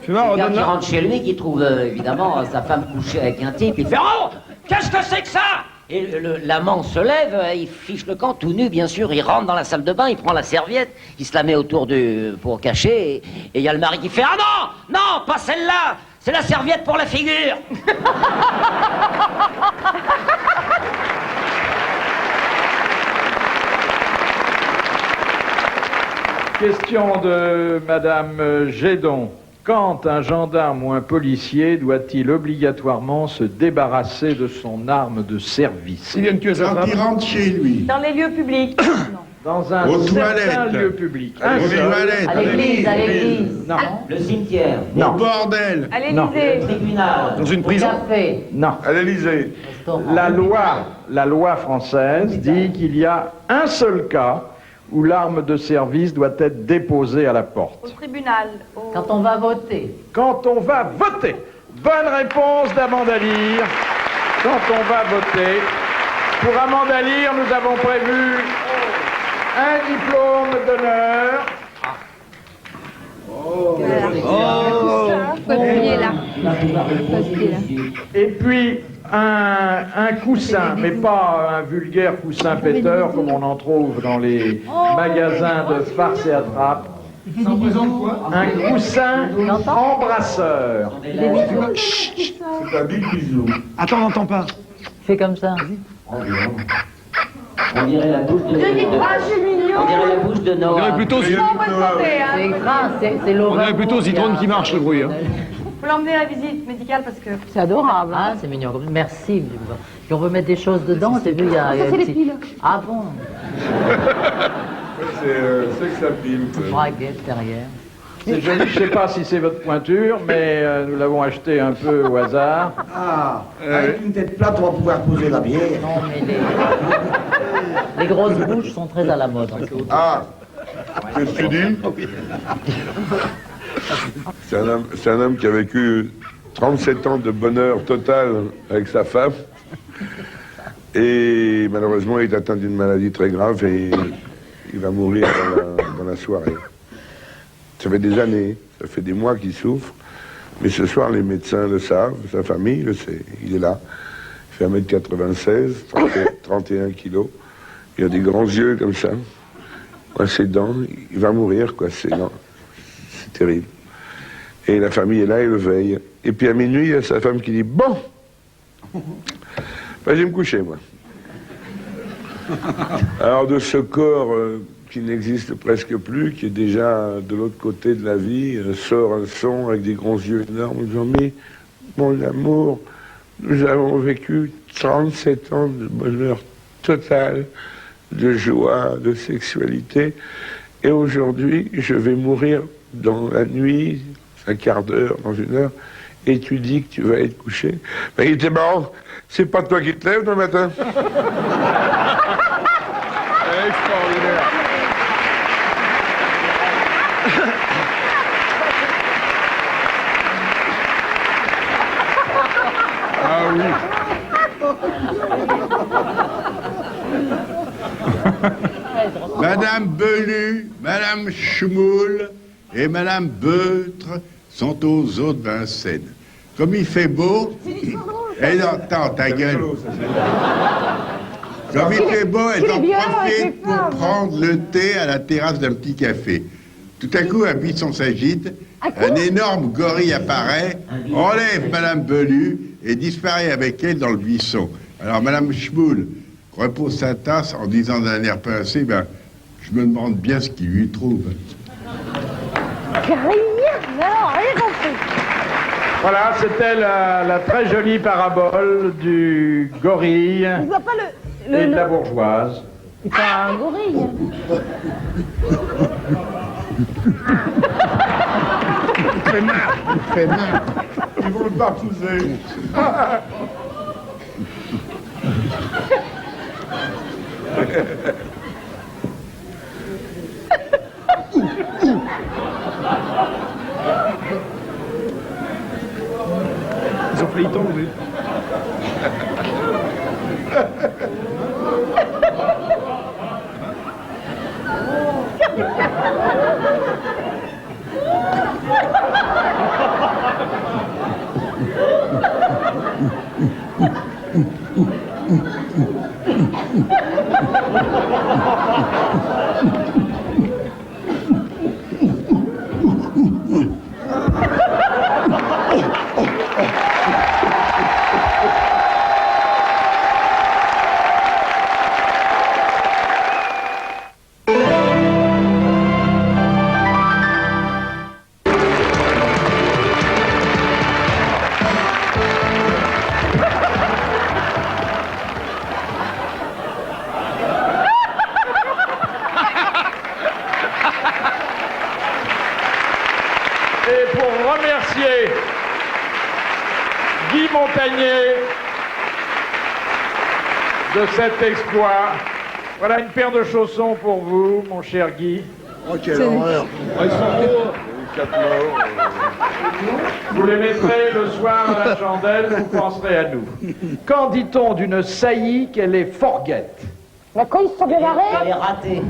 Quelqu'un qui rentre chez lui, qui trouve évidemment sa femme couchée avec un type, il fait « Oh, qu'est-ce que c'est que ça ?» Et l'amant se lève, il fiche le camp, tout nu bien sûr, il rentre dans la salle de bain, il prend la serviette, il se la met autour pour cacher, et il y a le mari qui fait « Ah non, non, pas celle-là, c'est la serviette pour la figure !» Question de Madame Gédon. Quand un gendarme ou un policier doit-il obligatoirement se débarrasser de son arme de service? Quand il rentre chez lui. Dans les lieux publics. Non. Dans un Aux certain toilettes. lieu public. À l'église. À l'église, à l'église. Non. Le cimetière. Au bordel. À Non. l'Élysée. Tribunal. Dans une Au prison. café. Non. À l'Élysée. Restaurant. La loi française dit qu'il y a un seul cas où l'arme de service doit être déposée à la porte. Au tribunal. Quand on va voter. Quand on va voter. Bonne réponse d'Amanda Lear. Quand on va voter. Pour Amanda Lear, nous avons prévu un diplôme d'honneur. Faut appuyer là. Et puis un coussin, mais pas un vulgaire coussin péteur comme on en trouve dans les magasins de farce et attrape. Ça représente quoi? Un coussin embrasseur. C'est un big bisou. Attends, on n'entend pas. Fais comme ça. On dirait la bouche de... c'est mignon. On dirait la bouche de On dirait Noah. plutôt, On va demander, hein. C'est grave, c'est on l'horreur. dirait plutôt Zitrone qui marche, le bruit. Hein. Faut l'emmener à la visite médicale parce que... C'est adorable. Ah, c'est mignon. Merci. Puis on veut mettre des choses dedans, j'ai vu, il y a... Ça, c'est les piles. Ah bon? C'est que ça pile. Braguette derrière. C'est joli, je ne sais pas si c'est votre pointure, mais nous l'avons acheté un peu au hasard. Ah, avec une tête plate, on va pouvoir poser la bière. Non, mais les grosses bouches sont très à la mode. Ah, qu'est-ce que tu dis? C'est un homme qui a vécu 37 ans de bonheur total avec sa femme. Et malheureusement, il est atteint d'une maladie très grave et il va mourir dans la soirée. Ça fait des années, ça fait des mois qu'il souffre. Mais ce soir, les médecins le savent, sa famille le sait. Il est là. Il fait 1m96, 31 kilos. Il a des grands yeux comme ça. Ses dents, il va mourir, quoi. C'est terrible. Et la famille est là et le veille. Et puis à minuit, il y a sa femme qui dit « Bon, ben, je vais me coucher, moi. » Alors de ce corps qui n'existe presque plus, qui est déjà de l'autre côté de la vie, sort un son avec des grands yeux énormes, disant « Mais, mon amour, nous avons vécu 37 ans de bonheur total, de joie, de sexualité, et aujourd'hui, je vais mourir dans la nuit, un quart d'heure, dans une heure, et tu dis que tu vas être couché. » Ben, il était marrant, c'est pas toi qui te lèves le matin. Extraordinaire. Ah oui. Madame Belu, Madame Schmoul et Madame Beutre sont aux eaux de Vincennes. Comme il fait beau... Eh non, attends, ta gueule. Comme il fait beau, elles en profitent pour prendre le thé à la terrasse d'un petit café. Tout à coup, un buisson s'agite, un énorme gorille apparaît, enlève Madame Belu et disparaît avec elle dans le buisson. Alors Madame Schmoul repose sa tasse en disant d'un air pincé, ben, je me demande bien ce qu'il lui trouve. Rien, non, rien compris. Voilà, c'était la très jolie parabole du gorille Je vois pas et de la bourgeoise. C'est pas un gorille. Fais mal, fais mal. Ils vont le partouzer. Ils ont failli tomber. Montagnier de cet exploit. Voilà une paire de chaussons pour vous, mon cher Guy. Oh, quelle horreur. Ils sont beaux. Vous les mettrez le soir à la chandelle, vous penserez à nous. Quand dit-on d'une saillie qu'elle est forguette? La quand ils sont démarrés. Elle est ratée.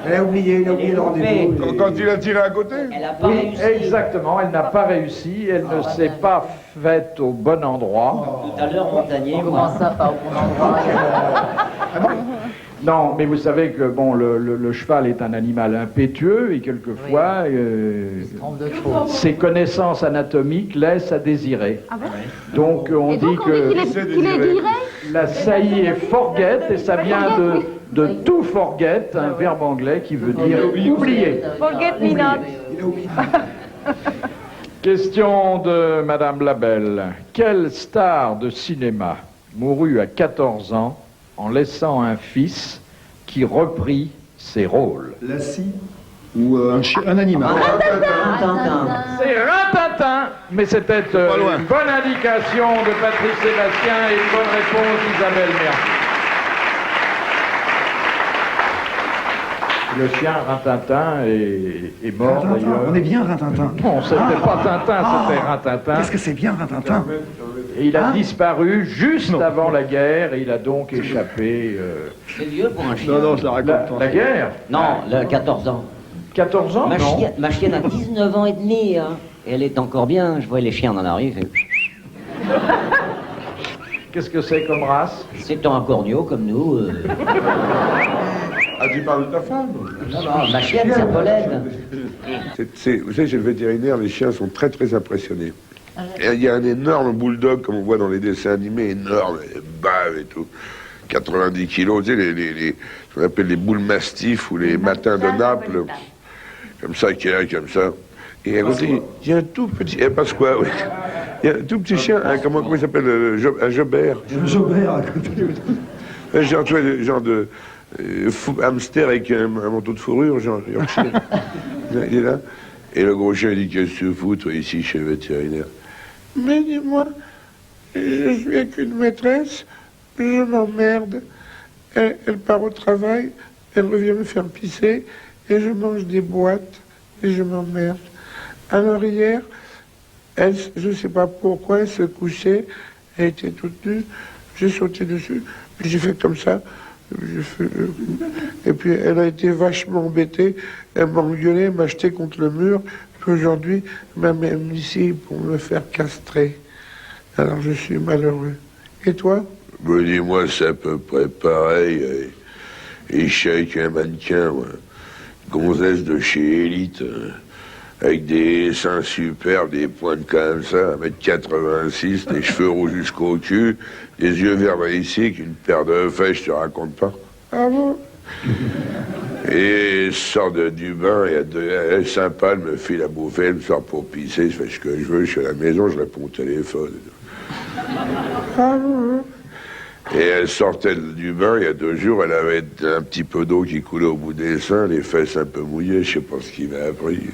Elle a oublié le rendez-vous. Quand il a tiré à côté? Elle n'a pas Oui, réussi. exactement, elle n'a pas réussi, elle ne s'est pas faite au bon endroit. Tout à l'heure, Montagnier, Comment ça, pas au bon endroit Non, mais vous savez que bon, le cheval est un animal impétueux et quelquefois trompe de trop. ses connaissances anatomiques laissent à désirer. Ah bon? Donc on Et dit donc on que dit qu'il est viré. la saillie est forget et ça vient de to forget, un verbe anglais qui veut dire oublier. Forget me not. Question de Madame Labelle. Quelle star de cinéma mourut à 14 ans en laissant un fils qui reprit ses rôles? La scie ou un animal. C'est Rintintin, mais c'était une bonne indication de Patrice Sébastien et une bonne réponse d'Isabelle Mercier. Le chien Rintintin est mort Rintintin, d'ailleurs. on est bien Rintintin. Non, c'était pas Tintin, c'était Rintintin. Qu'est-ce que c'est bien Rintintin? Et il a disparu juste avant la guerre et il a donc échappé. C'est vieux pour un chien. Non, je la raconte pas. La guerre? Non, le 14 ans. 14 ans? Non. Ma chienne a 19 ans et demi, hein. Et elle est encore bien. Je vois les chiens dans la rue. Qu'est-ce que c'est comme race? C'est un corneau comme nous. Ah, tu parles de ta femme? Non, ma chienne, c'est Paulette. Vous savez, chez le vétérinaire, les chiens sont très très impressionnés. Et il y a un énorme bulldog, comme on voit dans les dessins animés, énorme, bave et tout. 90 kilos, tu sais, ce qu'on appelle les boules mastifs ou les matins de Naples. Comme ça, qui est là, comme ça. Et à côté, il y a un tout petit... Pasqua, oui. Il y a un tout petit chien, comment il s'appelle? Un jobert. Un jobert à côté. Genre de hamster avec un manteau de fourrure, genre Yorkshire. Il est là. Et le gros chien dit: qu'est-ce que tu fous, toi, ici, chez le vétérinaire? Mais dis-moi, je suis avec une maîtresse, je m'emmerde. Elle part au travail, elle revient me faire pisser, et je mange des boîtes, et je m'emmerde. Alors hier, je ne sais pas pourquoi, elle se couchait, elle était toute nue, j'ai sauté dessus, puis j'ai fait comme ça. Et puis elle a été vachement embêtée, elle m'a engueulé, m'a jeté contre le mur, puis aujourd'hui, elle m'a même ici pour me faire castrer. Alors je suis malheureux. Et toi? Ben, dis-moi, c'est à peu près pareil. Échec, un mannequin, ouais. Gonzesse de chez Elite, avec des seins superbes, des pointes comme ça, 1m86, des cheveux roux jusqu'au cul, des yeux verts ici, qu'une paire de fesses, je te raconte pas. Ah bon? Et sort du bain, elle est sympa, elle me file à bouffer, elle me sort pour pisser, je fais ce que je veux, je suis à la maison, je réponds au téléphone. Ah bon? Et elle sortait du bain, il y a 2 jours, elle avait un petit peu d'eau qui coulait au bout des seins, les fesses un peu mouillées, je sais pas ce qu'il m'a appris.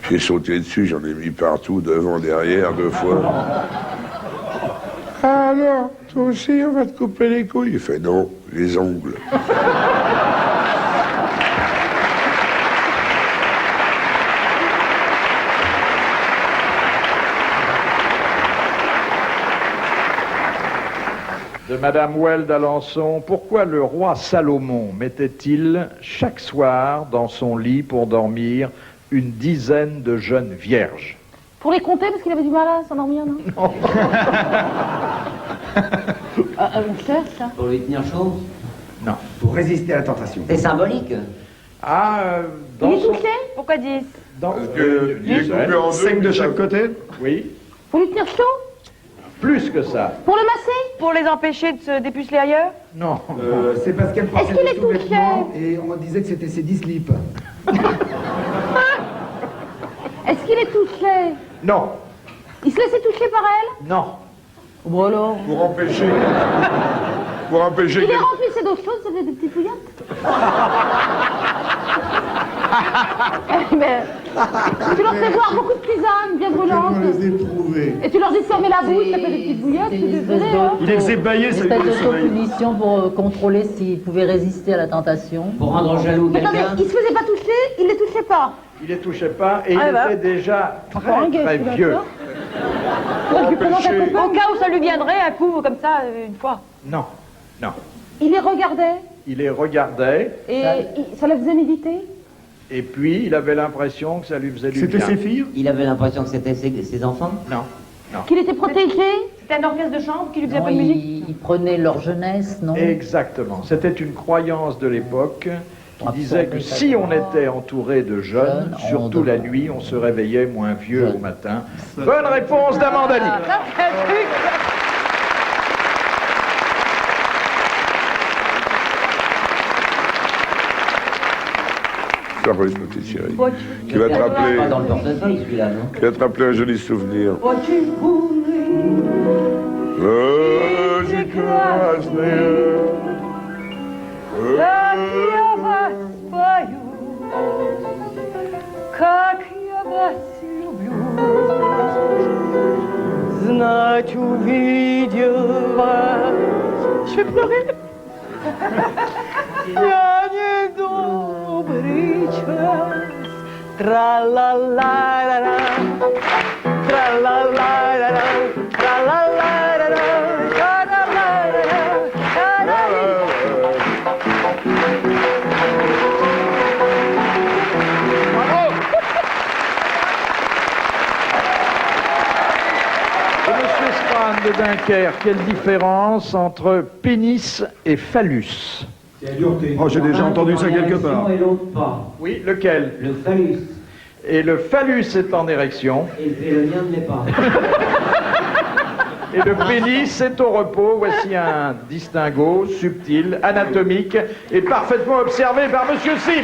J'ai sauté dessus, j'en ai mis partout, devant, derrière, 2 fois. Alors, toi aussi, on va te couper les couilles? Il fait: non, les ongles. De Madame Well d'Alençon. Pourquoi le roi Salomon mettait-il chaque soir dans son lit pour dormir une dizaine de jeunes vierges? Pour les compter, parce qu'il avait du mal à s'endormir, non? Non. On cherche, ça. Pour lui tenir chaud? Non. Pour résister à la tentation. C'est symbolique. Ah, Il est touché? Pourquoi 10? Il est coupé en 2. 5 de chaque côté? Oui. Pour lui tenir chaud? Plus que ça. Pour le masser? Pour les empêcher de se dépuceler ailleurs? Non. C'est parce qu'elle portait Est-ce qu'il des est touché? sous-vêtements et on disait que c'était ses 10 slips. Est-ce qu'il est touché? Non. Il se laissait toucher par elle? Non. Bon alors. Pour empêcher. Pour empêcher. Il est remplissé d'autres choses, c'était des petites fouillettes. Mais Tu leur fais boire beaucoup de tisane, bien brûlante. Je les ai trouvés. Et tu leur dis de fermer la bouche, ça fait des petites bouillottes, je suis désolée. Hein. Il les faisait bailler, ça lui Espèce donnait le sommeil. d'autopunition pour contrôler s'ils pouvaient résister à la tentation. Pour rendre jaloux Mais attendez, quelqu'un. il se faisait pas toucher, il les touchait pas. Il les touchait pas et il bah. était déjà Encore un très, gars, très celui-là, vieux. toi. Ouais, tu prononces ta Empêcher- copain. Au cas où ça lui viendrait, un coup comme ça, une fois. Non, non. Il les regardait Il les regardait et ça le faisait méditer. et puis il avait l'impression que ça lui faisait du C'était bien. ses filles? Il avait l'impression que c'était ses enfants. Non, non. Qu'il était protégé. C'était un orchestre de chambre qui lui faisait Non, pas de musique. ils prenaient leur jeunesse, non? Exactement. C'était une croyance de l'époque qui disait que si on était entouré de jeunes, Jeunes, surtout on la devrait- nuit, on se réveillait moins vieux au matin. Bonne réponse d'Amanda Lee. Ça, c'est un truc. Ça va, une petite chérie. Bon, Qui va te rappeler, Pas dans le portefeuille celui-là, non? qui va te rappeler un joli souvenir. tu как я вас люблю, знать увидел вас. Je vais pleurer. Я недобрый час. Тра-ла-ла-ла-ла, тра-ла-ла-ла-ла, тра-ла-ла-ла-ла, тра-ла-ла-ла-ла, тра-ла-ла-ла-ла. Monsieur Spahn de Dunkerque, quelle différence entre pénis et phallus? Oh, j'ai déjà entendu ça quelque part. Et l'autre pas. Oui, lequel? Le phallus. Et le phallus est en érection. Et le mien ne l'est pas. Et le pénis est au repos. Voici un distinguo subtil, anatomique et parfaitement observé par Monsieur Sim.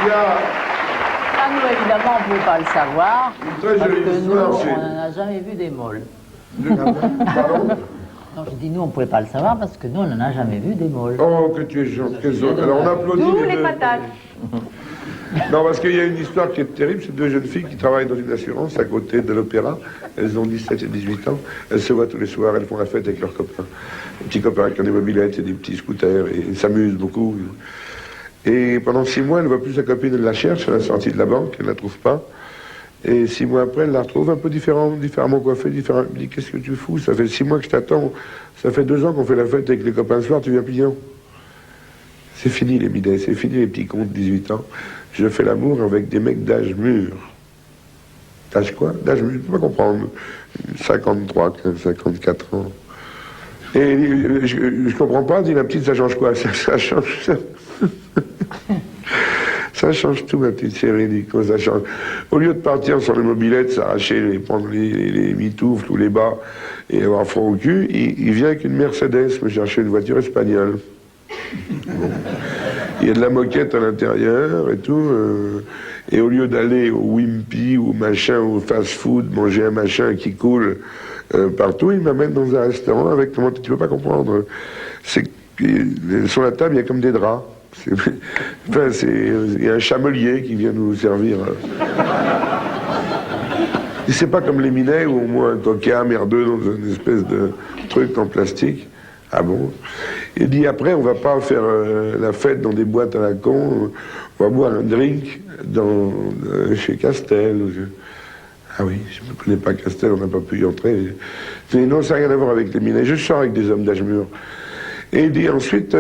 Il y a Ah, nous, évidemment, on ne pouvait pas le savoir. une très Parce jolie que nous, histoire, on c'est... n'en a jamais vu des molles. Pardon? Non, je dis nous, on ne pouvait pas le savoir parce que nous, on n'en a jamais vu des molles. Oh, que tu es gentil. Alors on applaudit Tous les deux. patates. Non, parce qu'il y a une histoire qui est terrible. C'est deux jeunes filles qui travaillent dans une assurance à côté de l'opéra. Elles ont 17 et 18 ans. Elles se voient tous les soirs. Elles font la fête avec leurs copains. Des petits copains qui ont des mobylettes et des petits scooters. Et ils s'amusent beaucoup. Et pendant 6 mois, elle ne voit plus sa copine. Elle la cherche. Elle est sortie de la banque. Elle ne la trouve pas. Et 6 mois après, elle la retrouve un peu différemment coiffée. Elle me dit, qu'est-ce que tu fous? Ça fait 6 mois que je t'attends. Ça fait 2 ans qu'on fait la fête avec les copains le soir. Tu viens plus? Non. C'est fini les midets. C'est fini les petits cons de 18 ans. Je fais l'amour avec des mecs d'âge mûr. D'âge quoi? D'âge mûr, je peux pas comprendre. 53, 54 ans. Et je comprends pas, dit la petite, ça change quoi? Ça change ça. Ça change tout, ma petite chérie, dit quoi ça change. Au lieu de partir sur les mobylettes, s'arracher, prendre les mitoufles ou les bas et avoir froid au cul, il vient avec une Mercedes me chercher une voiture espagnole. Bon. Il y a de la moquette à l'intérieur et tout. Et au lieu d'aller au Wimpy ou machin, au fast-food, manger un machin qui coule partout, il m'amène dans un restaurant avec, comment tu peux pas comprendre, c'est sur la table il y a comme des draps. Enfin, il y a un chamelier qui vient nous servir. Et c'est pas comme les minets où au moins un coquin merdeux dans une espèce de truc en plastique. Ah bon? Il dit après on va pas faire la fête dans des boîtes à la con, on va boire un drink chez Castel. Ah oui, je ne connais pas Castel, on n'a pas pu y entrer. Mais non, ça n'a rien à voir avec les minets, je sors avec des hommes d'âge mûr. Et il dit ensuite,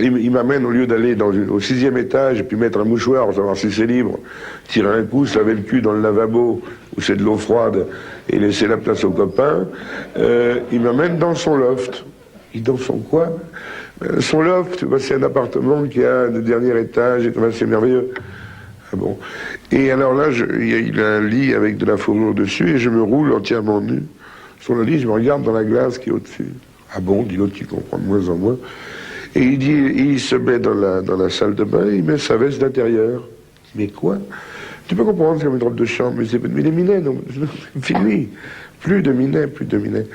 il m'amène au lieu d'aller au 6e étage et puis mettre un mouchoir pour savoir si c'est libre, tirer un coup, se laver le cul dans le lavabo où c'est de l'eau froide et laisser la place aux copains, il m'amène dans son loft. Dans son quoi? Son loft, c'est un appartement qui a le dernier étage, c'est merveilleux. Ah bon. Et alors là, il a un lit avec de la fourrure dessus et je me roule entièrement nu. Sur le lit, je me regarde dans la glace qui est au-dessus. Ah bon, dit l'autre qui comprend de moins en moins. Et il dit, il se met dans la salle de bain, il met sa veste d'intérieur. Mais quoi? Tu peux comprendre, c'est comme une robe de chambre, mais les minets, non, fini. Plus de minets, plus de minets.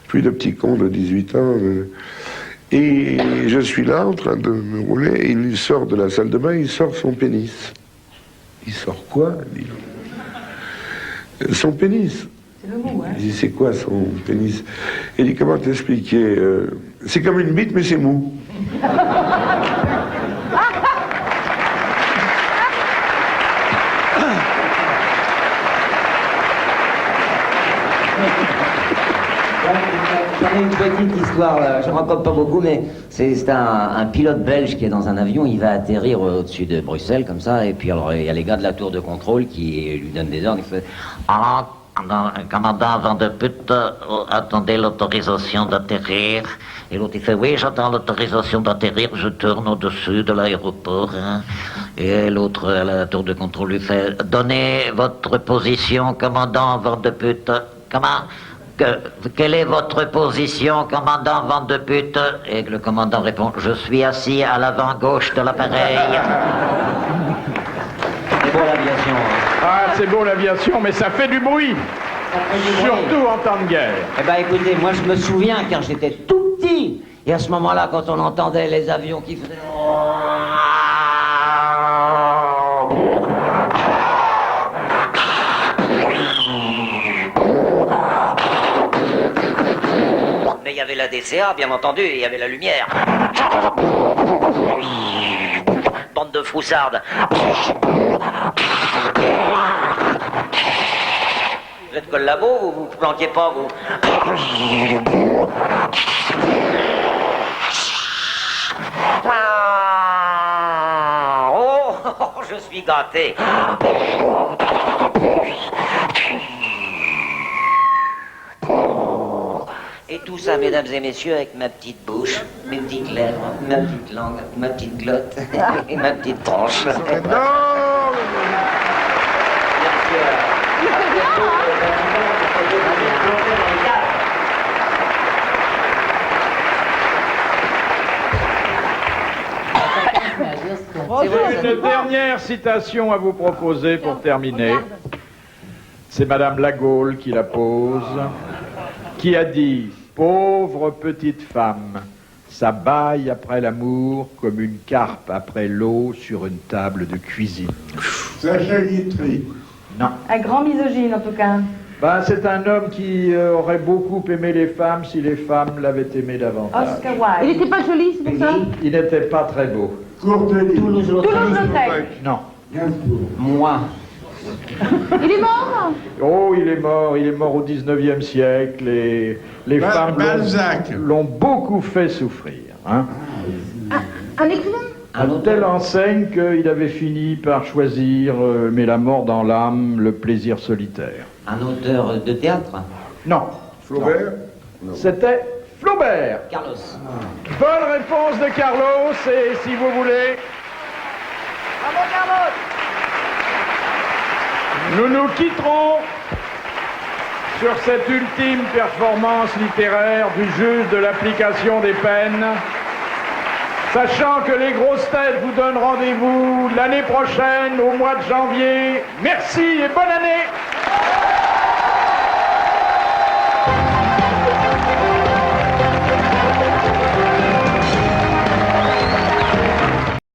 Plus de petits cons de 18 ans. Et je suis là en train de me rouler, et il sort de la salle de bain, il sort son pénis. Il sort quoi, dit son pénis. C'est le mot, hein. Il dit, c'est quoi son pénis? Il dit, comment t'expliquer c'est comme une bite, mais c'est mou. J'en ai une petite histoire, je ne raconte pas beaucoup, mais c'est un pilote belge qui est dans un avion, il va atterrir au-dessus de Bruxelles, comme ça, et puis alors il y a les gars de la tour de contrôle qui lui donnent des ordres, il fait « Alors, commandant Van de Putte, attendez l'autorisation d'atterrir. » Et l'autre il fait « Oui, j'attends l'autorisation d'atterrir, je tourne au-dessus de l'aéroport. Hein. » Et l'autre à la tour de contrôle lui fait « Donnez votre position, commandant Van de Putte. » Comment? Quelle est votre position, commandant Van de Putte? Et le commandant répond, je suis assis à l'avant gauche de l'appareil. C'est beau l'aviation. Hein. Ah, c'est beau l'aviation, mais ça fait du bruit. Surtout en temps de guerre. Eh ben écoutez, moi je me souviens quand j'étais tout petit, et à ce moment-là, quand on entendait les avions qui faisaient... Mais il y avait la DCA, bien entendu, et il y avait la lumière. Bande de froussardes. Vous êtes collabo ou vous planquez pas, vous? Oh, je suis gâté. Et tout ça, mesdames et messieurs, avec ma petite bouche, mes petites lèvres, ma petite langue, ma petite glotte et ma petite tronche. Une dernière citation à vous proposer pour terminer. C'est Madame Lagaulle qui la pose, qui a dit « Pauvre petite femme, ça bâille après l'amour comme une carpe après l'eau sur une table de cuisine. » Sacha Guitry. Non. Un grand misogyne, en tout cas. Ben, c'est un homme qui aurait beaucoup aimé les femmes si les femmes l'avaient aimé davantage. Oscar Wilde. Il n'était pas joli, c'est pour ça? Il n'était pas très beau. Toulouse-Lautrec. Non. Moi. Il est mort? Oh, il est mort au 19e siècle et les femmes l'ont beaucoup fait souffrir. Hein. Un écrivain? À telle enseigne qu'il avait fini par choisir, mais la mort dans l'âme, le plaisir solitaire. Un auteur de théâtre? Non. Flaubert? C'était Flaubert. Carlos. Bonne réponse de Carlos, et si vous voulez... Bravo, Carlos! Nous nous quitterons sur cette ultime performance littéraire du juge de l'application des peines, sachant que les grosses têtes vous donnent rendez-vous l'année prochaine, au mois de janvier. Merci et bonne année!